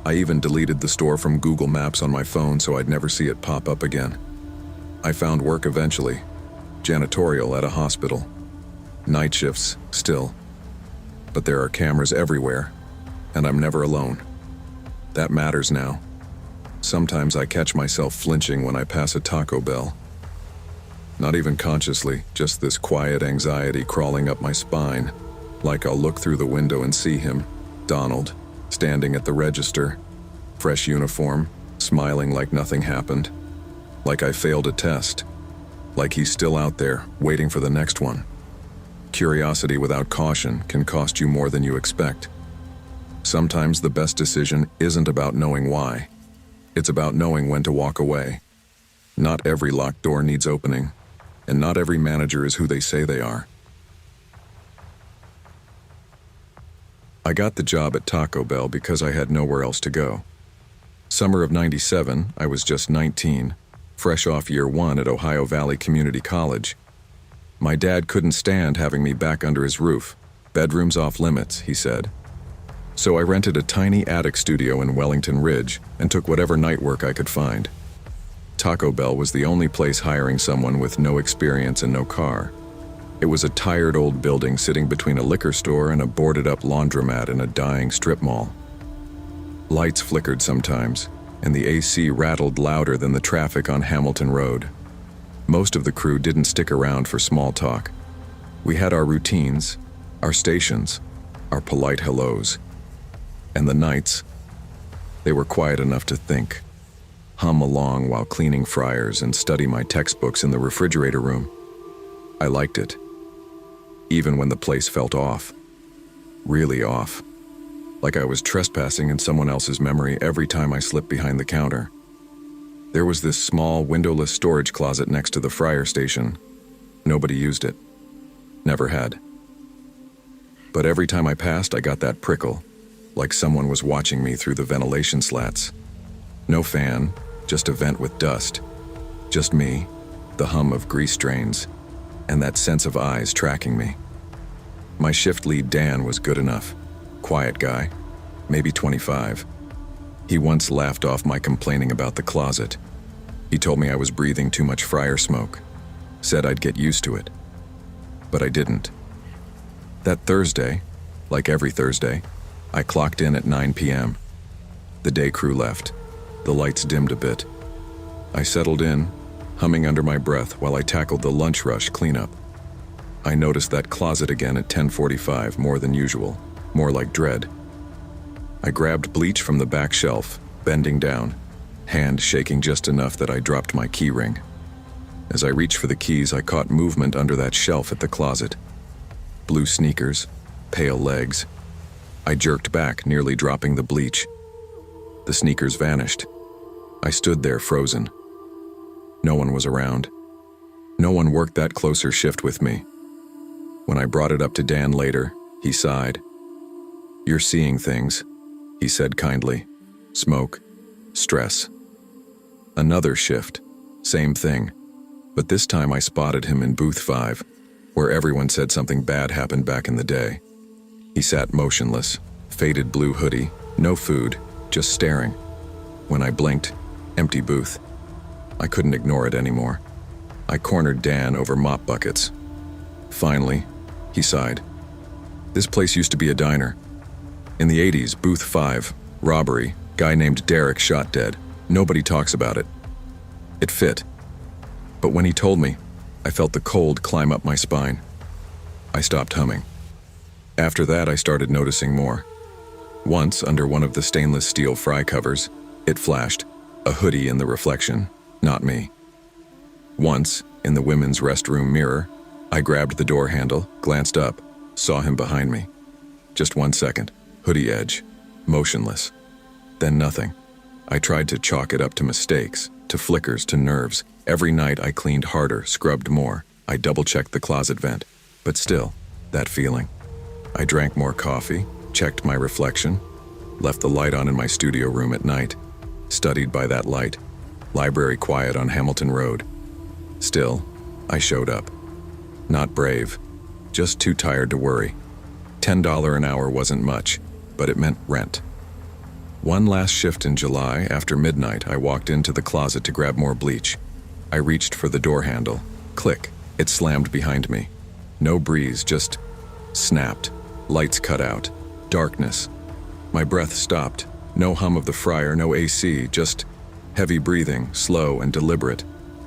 I even deleted the store from Google Maps on my phone so I'd never see it pop up again. I found work eventually. Janitorial at a hospital. Night shifts, still. But there are cameras everywhere, and I'm never alone. That matters now. Sometimes I catch myself flinching when I pass a Taco Bell. Not even consciously, just this quiet anxiety crawling up my spine, like I'll look through the window and see him, Donald, standing at the register, fresh uniform, smiling like nothing happened, like I failed a test, like he's still out there, waiting for the next one. Curiosity without caution can cost you more than you expect. Sometimes the best decision isn't about knowing why. It's about knowing when to walk away. Not every locked door needs opening, and not every manager is who they say they are. I got the job at Taco Bell because I had nowhere else to go. Summer of '97, I was just 19, fresh off year 1 at Ohio Valley Community College. My dad couldn't stand having me back under his roof. "Bedrooms off limits," he said. So I rented a tiny attic studio in Wellington Ridge and took whatever night work I could find. Taco Bell was the only place hiring someone with no experience and no car. It was a tired old building sitting between a liquor store and a boarded-up laundromat in a dying strip mall. Lights flickered sometimes, and the AC rattled louder than the traffic on Hamilton Road. Most of the crew didn't stick around for small talk. We had our routines, our stations, our polite hellos. And the nights, they were quiet enough to think, hum along while cleaning fryers and study my textbooks in the refrigerator room. I liked it, even when the place felt off, really off, like I was trespassing in someone else's memory every time I slipped behind the counter. There was this small, windowless storage closet next to the fryer station. Nobody used it. Never had. But every time I passed, I got that prickle, like someone was watching me through the ventilation slats. No fan, just a vent with dust. Just me, the hum of grease drains, and that sense of eyes tracking me. My shift lead Dan was good enough. Quiet guy, maybe 25. He once laughed off my complaining about the closet. He told me I was breathing too much fryer smoke. Said I'd get used to it. But I didn't. That Thursday, like every Thursday, I clocked in at 9 p.m. The day crew left. The lights dimmed a bit. I settled in, humming under my breath while I tackled the lunch rush cleanup. I noticed that closet again at 10:45, more than usual, more like dread. I grabbed bleach from the back shelf, bending down, hand shaking just enough that I dropped my key ring. As I reached for the keys, I caught movement under that shelf at the closet. Blue sneakers, pale legs. I jerked back, nearly dropping the bleach. The sneakers vanished. I stood there frozen. No one was around. No one worked that closer shift with me. When I brought it up to Dan later, he sighed. "You're seeing things," he said kindly. "Smoke, stress." Another shift, same thing, but this time I spotted him in booth 5, where everyone said something bad happened back in the day. He sat motionless, faded blue hoodie, no food, just staring. When I blinked, empty booth. I couldn't ignore it anymore. I cornered Dan over mop buckets. Finally, he sighed. This place used to be a diner. In the 80s, Booth 5, robbery, guy named Derek shot dead. Nobody talks about it. It fit. But when he told me, I felt the cold climb up my spine. I stopped humming. After that, I started noticing more. Once, under one of the stainless steel fry covers, it flashed, a hoodie in the reflection, not me. Once, in the women's restroom mirror, I grabbed the door handle, glanced up, saw him behind me. Just 1 second, hoodie edge, motionless. Then nothing. I tried to chalk it up to mistakes, to flickers, to nerves. Every night I cleaned harder, scrubbed more. I double-checked the closet vent. But still, that feeling. I drank more coffee, checked my reflection, left the light on in my studio room at night, studied by that light, library quiet on Hamilton Road. Still, I showed up. Not brave, just too tired to worry. $10 an hour wasn't much, but it meant rent. One last shift in July, after midnight, I walked into the closet to grab more bleach. I reached for the door handle. Click, it slammed behind me. No breeze, just snapped. Lights cut out. Darkness. My breath stopped. No hum of the fryer, no AC, just heavy breathing, slow and deliberate.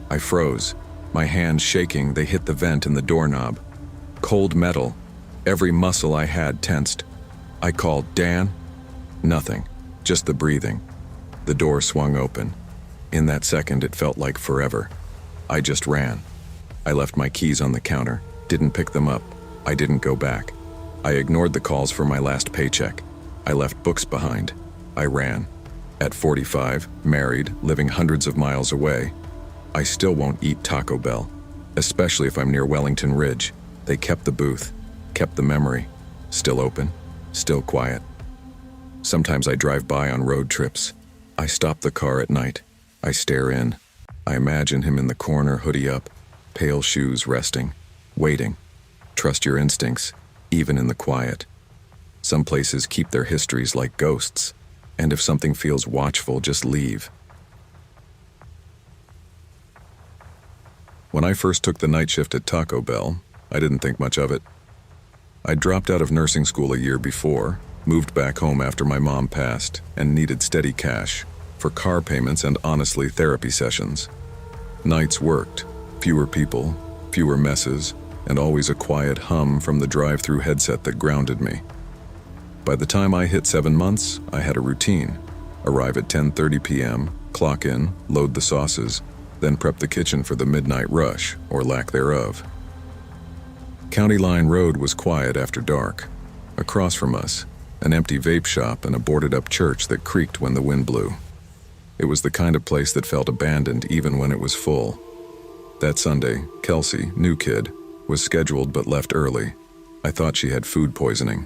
I froze. My hands shaking, they hit the vent and the doorknob. Cold metal. Every muscle I had tensed. I called, Dan? Nothing. Just the breathing. The door swung open. In that second, it felt like forever. I just ran. I left my keys on the counter, didn't pick them up. I didn't go back. I ignored the calls for my last paycheck. I left books behind. I ran. At 45, married, living hundreds of miles away, I still won't eat Taco Bell, especially if I'm near Wellington Ridge. They kept the booth, kept the memory. Still open, still quiet. Sometimes I drive by on road trips. I stop the car at night. I stare in. I imagine him in the corner, hoodie up, pale shoes resting, waiting. Trust your instincts, even in the quiet. Some places keep their histories like ghosts, and if something feels watchful, just leave. When I first took the night shift at Taco Bell, I didn't think much of it. I dropped out of nursing school a year before, moved back home after my mom passed, and needed steady cash for car payments and, honestly, therapy sessions. Nights worked, fewer people, fewer messes, and always a quiet hum from the drive-through headset that grounded me. By the time I hit 7 months, I had a routine. Arrive at 10:30 p.m., clock in, load the sauces, then prep the kitchen for the midnight rush, or lack thereof. County Line Road was quiet after dark. Across from us, an empty vape shop and a boarded-up church that creaked when the wind blew. It was the kind of place that felt abandoned even when it was full. That Sunday, Kelsey, new kid, was scheduled but left early. I thought she had food poisoning.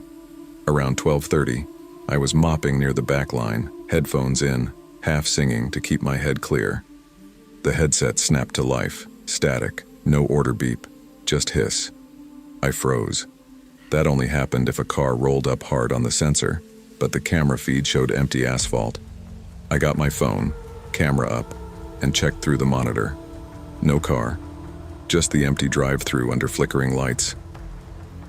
Around 12:30, I was mopping near the back line, headphones in, half singing to keep my head clear. The headset snapped to life, static, no order beep, just hiss. I froze. That only happened if a car rolled up hard on the sensor, but the camera feed showed empty asphalt. I got my phone, camera up, and checked through the monitor. No car, just the empty drive-through under flickering lights.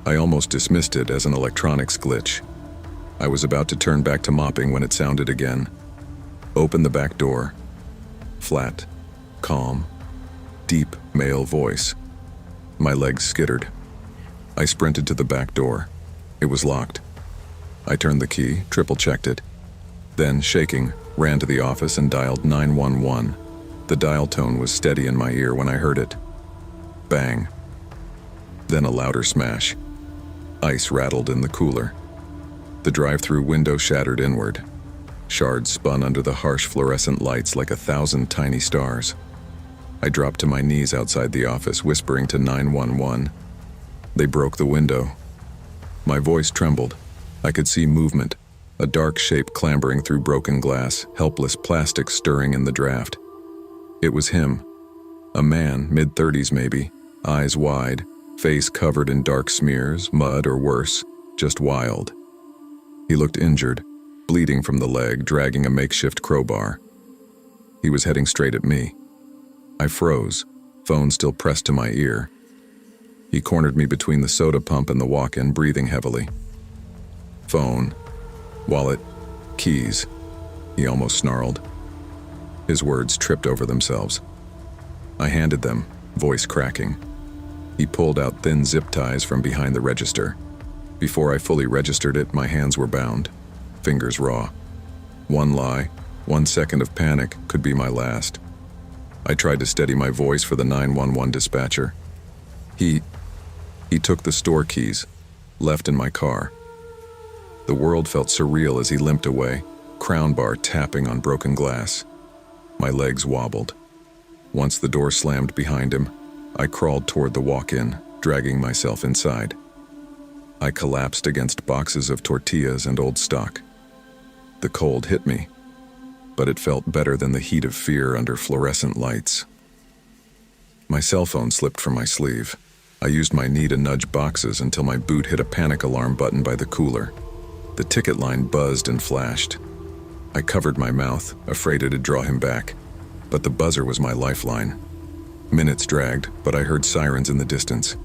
I almost dismissed it as an electronics glitch. I was about to turn back to mopping when it sounded again. Open the back door. Flat, calm, deep male voice. My legs skittered. I sprinted to the back door. It was locked. I turned the key, triple-checked it. Then, shaking, ran to the office and dialed 911. The dial tone was steady in my ear when I heard it. Bang. Then a louder smash. Ice rattled in the cooler. The drive-through window shattered inward. Shards spun under the harsh fluorescent lights like 1,000 tiny stars. I dropped to my knees outside the office, whispering to 911. They broke the window. My voice trembled. I could see movement, a dark shape clambering through broken glass, helpless plastic stirring in the draft. It was him. A man, mid-30s maybe, eyes wide, face covered in dark smears, mud or worse, just wild. He looked injured, bleeding from the leg, dragging a makeshift crowbar. He was heading straight at me. I froze, phone still pressed to my ear. He cornered me between the soda pump and the walk-in, breathing heavily. Phone, wallet, keys, he almost snarled. His words tripped over themselves. I handed them, voice cracking. He pulled out thin zip ties from behind the register. Before I fully registered it, my hands were bound, fingers raw. One lie, 1 second of panic could be my last. I tried to steady my voice for the 911 dispatcher. He took the store keys, left in my car. The world felt surreal as he limped away, crown bar tapping on broken glass. My legs wobbled. Once the door slammed behind him, I crawled toward the walk-in, dragging myself inside. I collapsed against boxes of tortillas and old stock. The cold hit me, but it felt better than the heat of fear under fluorescent lights. My cell phone slipped from my sleeve. I used my knee to nudge boxes until my boot hit a panic alarm button by the cooler. The ticket line buzzed and flashed. I covered my mouth, afraid it'd draw him back, but the buzzer was my lifeline. Minutes dragged, but I heard sirens in the distance.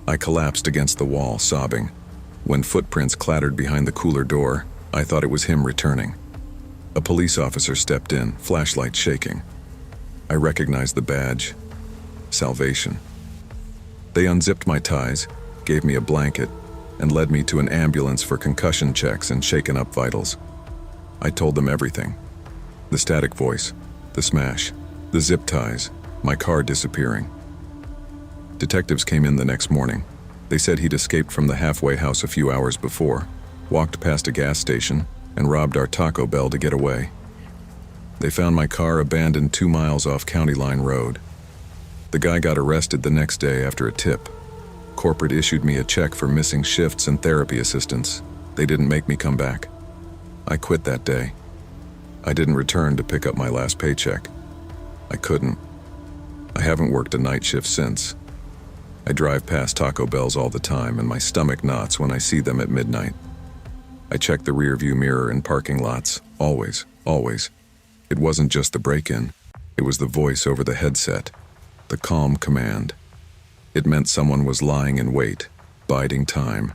I collapsed against the wall, sobbing. When footprints clattered behind the cooler door, I thought it was him returning. A police officer stepped in, flashlight shaking. I recognized the badge. Salvation. They unzipped my ties, gave me a blanket, and led me to an ambulance for concussion checks and shaken-up vitals. I told them everything. The static voice, the smash, the zip ties, my car disappearing. Detectives came in the next morning. They said he'd escaped from the halfway house a few hours before, walked past a gas station, and robbed our Taco Bell to get away. They found my car abandoned 2 miles off County Line Road. The guy got arrested the next day after a tip. Corporate issued me a check for missing shifts and therapy assistance. They didn't make me come back. I quit that day. I didn't return to pick up my last paycheck. I couldn't. I haven't worked a night shift since. I drive past Taco Bells all the time, and my stomach knots when I see them at midnight. I check the rearview mirror in parking lots, always, always. It wasn't just the break-in. It was the voice over the headset, the calm command. It meant someone was lying in wait, biding time.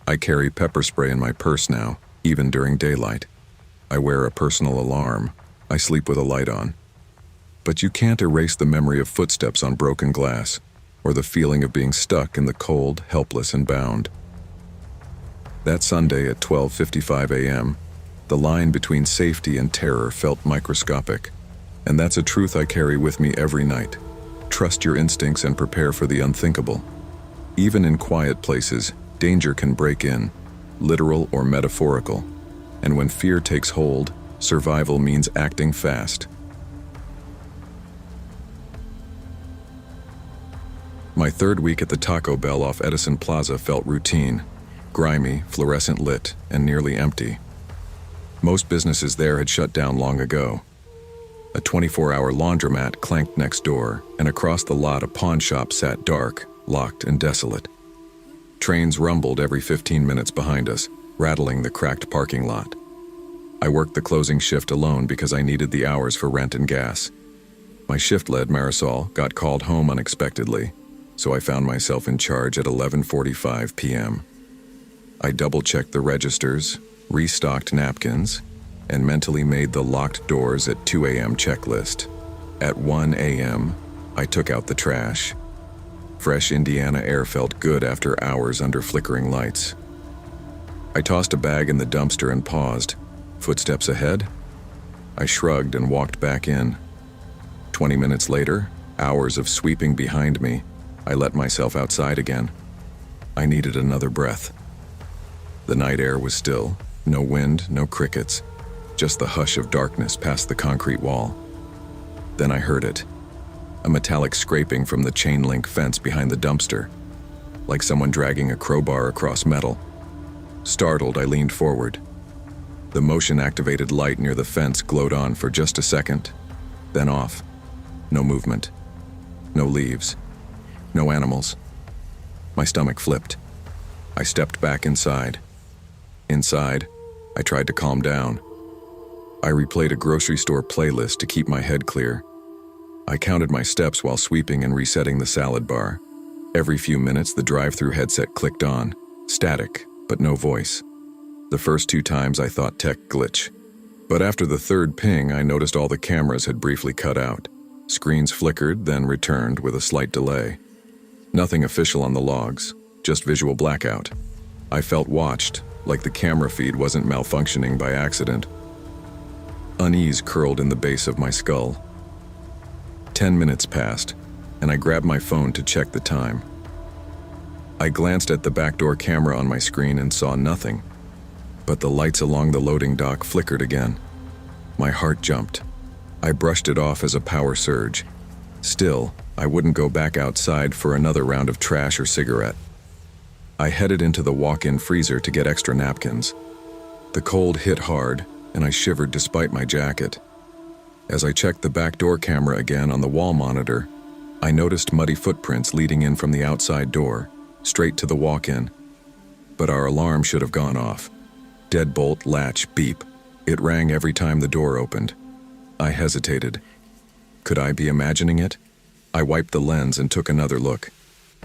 I carry pepper spray in my purse now, even during daylight. I wear a personal alarm. I sleep with a light on. But you can't erase the memory of footsteps on broken glass, or the feeling of being stuck in the cold, helpless, and bound. That Sunday at 12:55 a.m., the line between safety and terror felt microscopic. And that's a truth I carry with me every night. Trust your instincts and prepare for the unthinkable. Even in quiet places, danger can break in, literal or metaphorical. And when fear takes hold, survival means acting fast. My third week at the Taco Bell off Edison Plaza felt routine, grimy, fluorescent lit, and nearly empty. Most businesses there had shut down long ago. A 24-hour laundromat clanked next door, and across the lot a pawn shop sat dark, locked, and desolate. Trains rumbled every 15 minutes behind us, rattling the cracked parking lot. I worked the closing shift alone because I needed the hours for rent and gas. My shift lead, Marisol, got called home unexpectedly, so I found myself in charge at 11:45 p.m. I double-checked the registers, restocked napkins, and mentally made the locked doors at 2 a.m. checklist. At 1 a.m., I took out the trash. Fresh Indiana air felt good after hours under flickering lights. I tossed a bag in the dumpster and paused. Footsteps ahead? I shrugged and walked back in. 20 minutes later, hours of sweeping behind me, I let myself outside again. I needed another breath. The night air was still, no wind, no crickets, just the hush of darkness past the concrete wall. Then I heard it, a metallic scraping from the chain-link fence behind the dumpster, like someone dragging a crowbar across metal. Startled, I leaned forward. The motion-activated light near the fence glowed on for just a second, then off. No movement. No leaves. No animals. My stomach flipped. I stepped back inside. Inside, I tried to calm down. I replayed a grocery store playlist to keep my head clear. I counted my steps while sweeping and resetting the salad bar. Every few minutes, the drive-through headset clicked on, static, but no voice. The first 2 times I thought tech glitch. But after the third ping, I noticed all the cameras had briefly cut out. Screens flickered, then returned with a slight delay. Nothing official on the logs, just visual blackout. I felt watched, like the camera feed wasn't malfunctioning by accident. Unease curled in the base of my skull. 10 minutes passed, and I grabbed my phone to check the time. I glanced at the backdoor camera on my screen and saw nothing, but the lights along the loading dock flickered again. My heart jumped. I brushed it off as a power surge. Still, I wouldn't go back outside for another round of trash or cigarette. I headed into the walk-in freezer to get extra napkins. The cold hit hard, and I shivered despite my jacket. As I checked the backdoor camera again on the wall monitor, I noticed muddy footprints leading in from the outside door, straight to the walk-in. But our alarm should have gone off. Deadbolt, latch, beep. It rang every time the door opened. I hesitated. Could I be imagining it? I wiped the lens and took another look.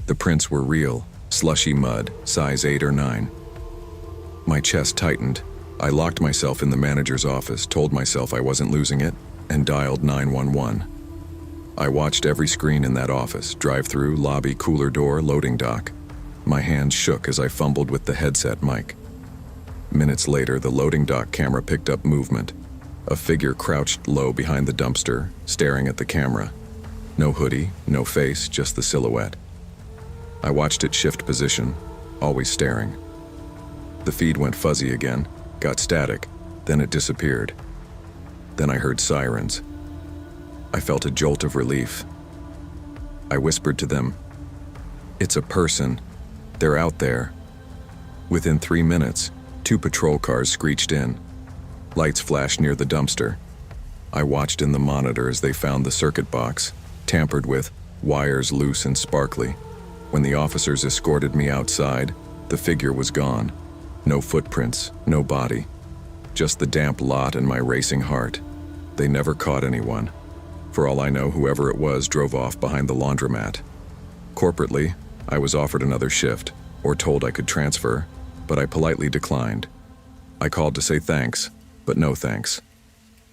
The prints were real, slushy mud, size 8 or 9. My chest tightened. I locked myself in the manager's office, told myself I wasn't losing it, and dialed 911. I watched every screen in that office, drive-through, lobby, cooler door, loading dock. My hands shook as I fumbled with the headset mic. Minutes later, the loading dock camera picked up movement. A figure crouched low behind the dumpster, staring at the camera. No hoodie, no face, just the silhouette. I watched it shift position, always staring. The feed went fuzzy again, got static, then it disappeared. Then I heard sirens. I felt a jolt of relief. I whispered to them, "It's a person. They're out there." Within 3 minutes, 2 patrol cars screeched in. Lights flashed near the dumpster. I watched in the monitor as they found the circuit box, tampered with, wires loose and sparkly. When the officers escorted me outside, the figure was gone. No footprints, no body. Just the damp lot and my racing heart. They never caught anyone. For all I know, whoever it was drove off behind the laundromat. Corporately, I was offered another shift, or told I could transfer, but I politely declined. I called to say thanks, but no thanks.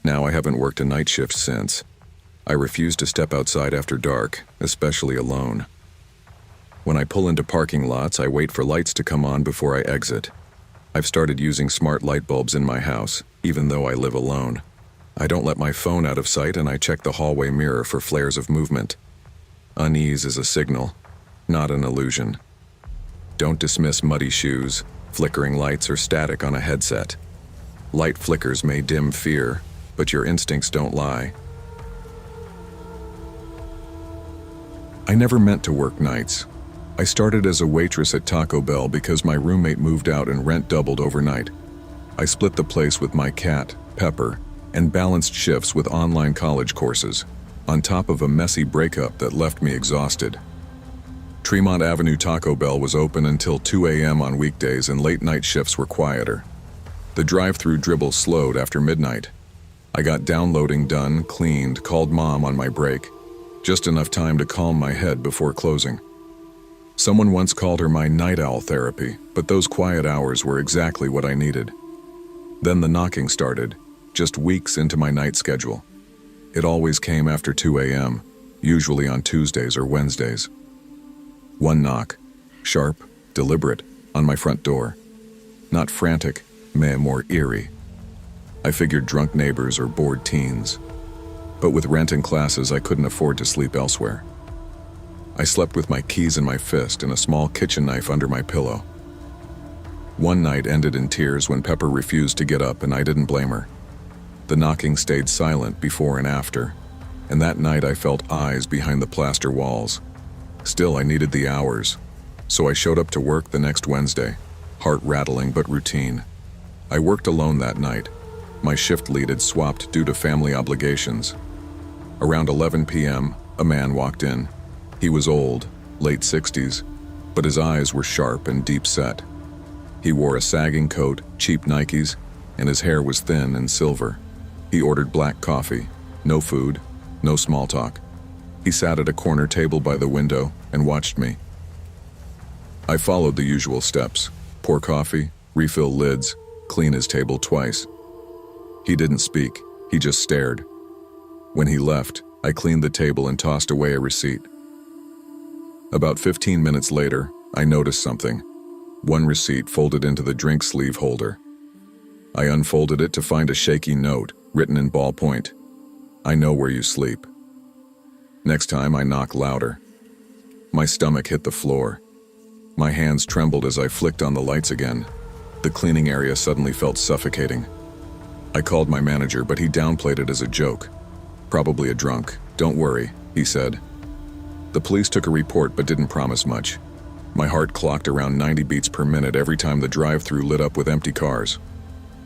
Now I haven't worked a night shift since. I refuse to step outside after dark, especially alone. When I pull into parking lots, I wait for lights to come on before I exit. I've started using smart light bulbs in my house, even though I live alone. I don't let my phone out of sight, and I check the hallway mirror for flares of movement. Unease is a signal, not an illusion. Don't dismiss muddy shoes, flickering lights, or static on a headset. Light flickers may dim fear, but your instincts don't lie. I never meant to work nights. I started as a waitress at Taco Bell because my roommate moved out and rent doubled overnight. I split the place with my cat, Pepper, and balanced shifts with online college courses, on top of a messy breakup that left me exhausted. Tremont Avenue Taco Bell was open until 2 a.m. on weekdays, and late-night shifts were quieter. The drive-through dribble slowed after midnight. I got downloading done, cleaned, called Mom on my break. Just enough time to calm my head before closing. Someone once called her my night owl therapy, but those quiet hours were exactly what I needed. Then the knocking started, just weeks into my night schedule. It always came after 2 a.m., usually on Tuesdays or Wednesdays. One knock, sharp, deliberate, on my front door. Not frantic, more eerie. I figured drunk neighbors or bored teens. But with rent and classes, I couldn't afford to sleep elsewhere. I slept with my keys in my fist and a small kitchen knife under my pillow. One night ended in tears when Pepper refused to get up, and I didn't blame her. The knocking stayed silent before and after, and that night I felt eyes behind the plaster walls. Still, I needed the hours, so I showed up to work the next Wednesday, heart rattling but routine. I worked alone that night. My shift lead had swapped due to family obligations. Around 11 p.m., a man walked in. He was old, late 60s, but his eyes were sharp and deep-set. He wore a sagging coat, cheap Nikes, and his hair was thin and silver. He ordered black coffee, no food, no small talk, He sat at a corner table by the window and watched me. I followed the usual steps: pour coffee, refill lids, clean his table twice. He didn't speak, he just stared. When he left, I cleaned the table and tossed away a receipt. About 15 minutes later, I noticed something. One receipt folded into the drink sleeve holder. I unfolded it to find a shaky note written in ballpoint. "I know where you sleep." Next time I knock louder. My stomach hit the floor. My hands trembled as I flicked on the lights again. The cleaning area suddenly felt suffocating. I called my manager, but he downplayed it as a joke. "Probably a drunk. Don't worry," he said. The police took a report but didn't promise much. My heart clocked around 90 beats per minute every time the drive-thru lit up with empty cars.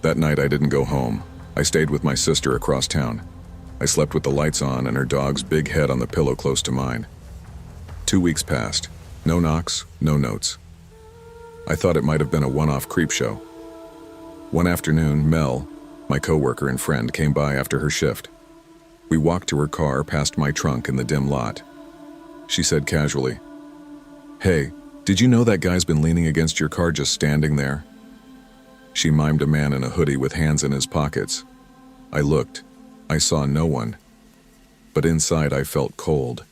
That night I didn't go home. I stayed with my sister across town. I slept with the lights on and her dog's big head on the pillow close to mine. 2 weeks passed. No knocks, no notes. I thought it might have been a one-off creep show. One afternoon, Mel, my coworker and friend, came by after her shift. We walked to her car past my trunk in the dim lot. She said casually, "Hey, did you know that guy's been leaning against your car just standing there?" She mimed a man in a hoodie with hands in his pockets. I looked. I saw no one. But inside I felt cold.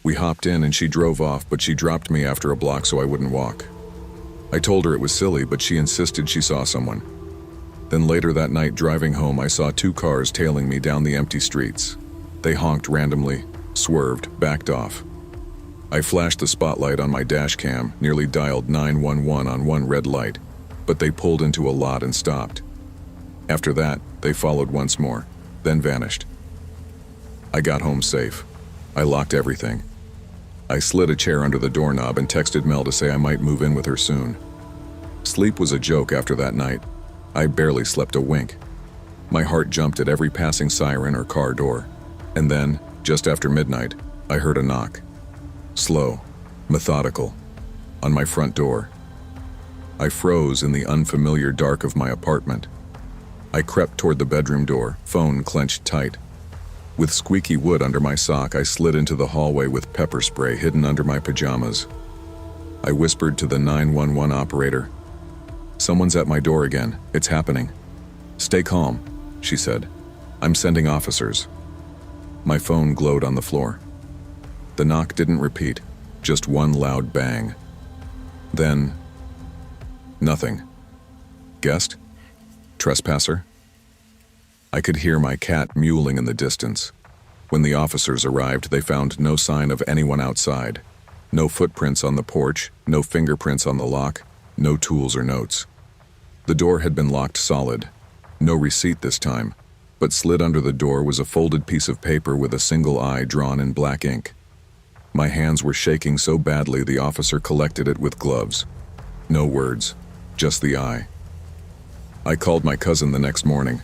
We hopped in and she drove off, but she dropped me after a block so I wouldn't walk. I told her it was silly, but she insisted she saw someone. Then later that night, driving home, I saw 2 cars tailing me down the empty streets. They honked randomly, swerved, backed off. I flashed the spotlight on my dash cam, nearly dialed 911 on one red light, but they pulled into a lot and stopped. After that, they followed once more, then vanished. I got home safe. I locked everything. I slid a chair under the doorknob and texted Mel to say I might move in with her soon. Sleep was a joke after that night. I barely slept a wink. My heart jumped at every passing siren or car door. And then, just after midnight, I heard a knock. Slow, methodical, on my front door. I froze in the unfamiliar dark of my apartment. I crept toward the bedroom door, phone clenched tight. With squeaky wood under my sock, I slid into the hallway with pepper spray hidden under my pajamas. I whispered to the 911 operator, "Someone's at my door again. It's happening." "Stay calm," she said. "I'm sending officers." My phone glowed on the floor. The knock didn't repeat, just one loud bang. Then, nothing. Guest? Trespasser? I could hear my cat mewling in the distance. When the officers arrived, they found no sign of anyone outside. No footprints on the porch, no fingerprints on the lock, no tools or notes. The door had been locked solid. No receipt this time, but slid under the door was a folded piece of paper with a single eye drawn in black ink. My hands were shaking so badly the officer collected it with gloves. No words, just the eye. I called my cousin the next morning.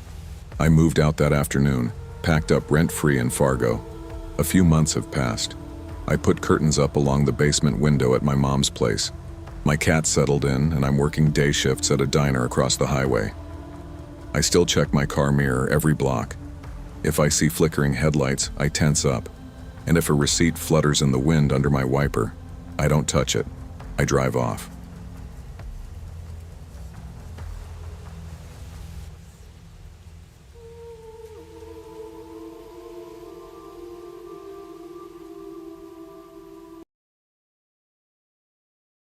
I moved out that afternoon, packed up rent-free in Fargo. A few months have passed. I put curtains up along the basement window at my mom's place. My cat settled in, and I'm working day shifts at a diner across the highway. I still check my car mirror every block. If I see flickering headlights, I tense up. And if a receipt flutters in the wind under my wiper, I don't touch it. I drive off.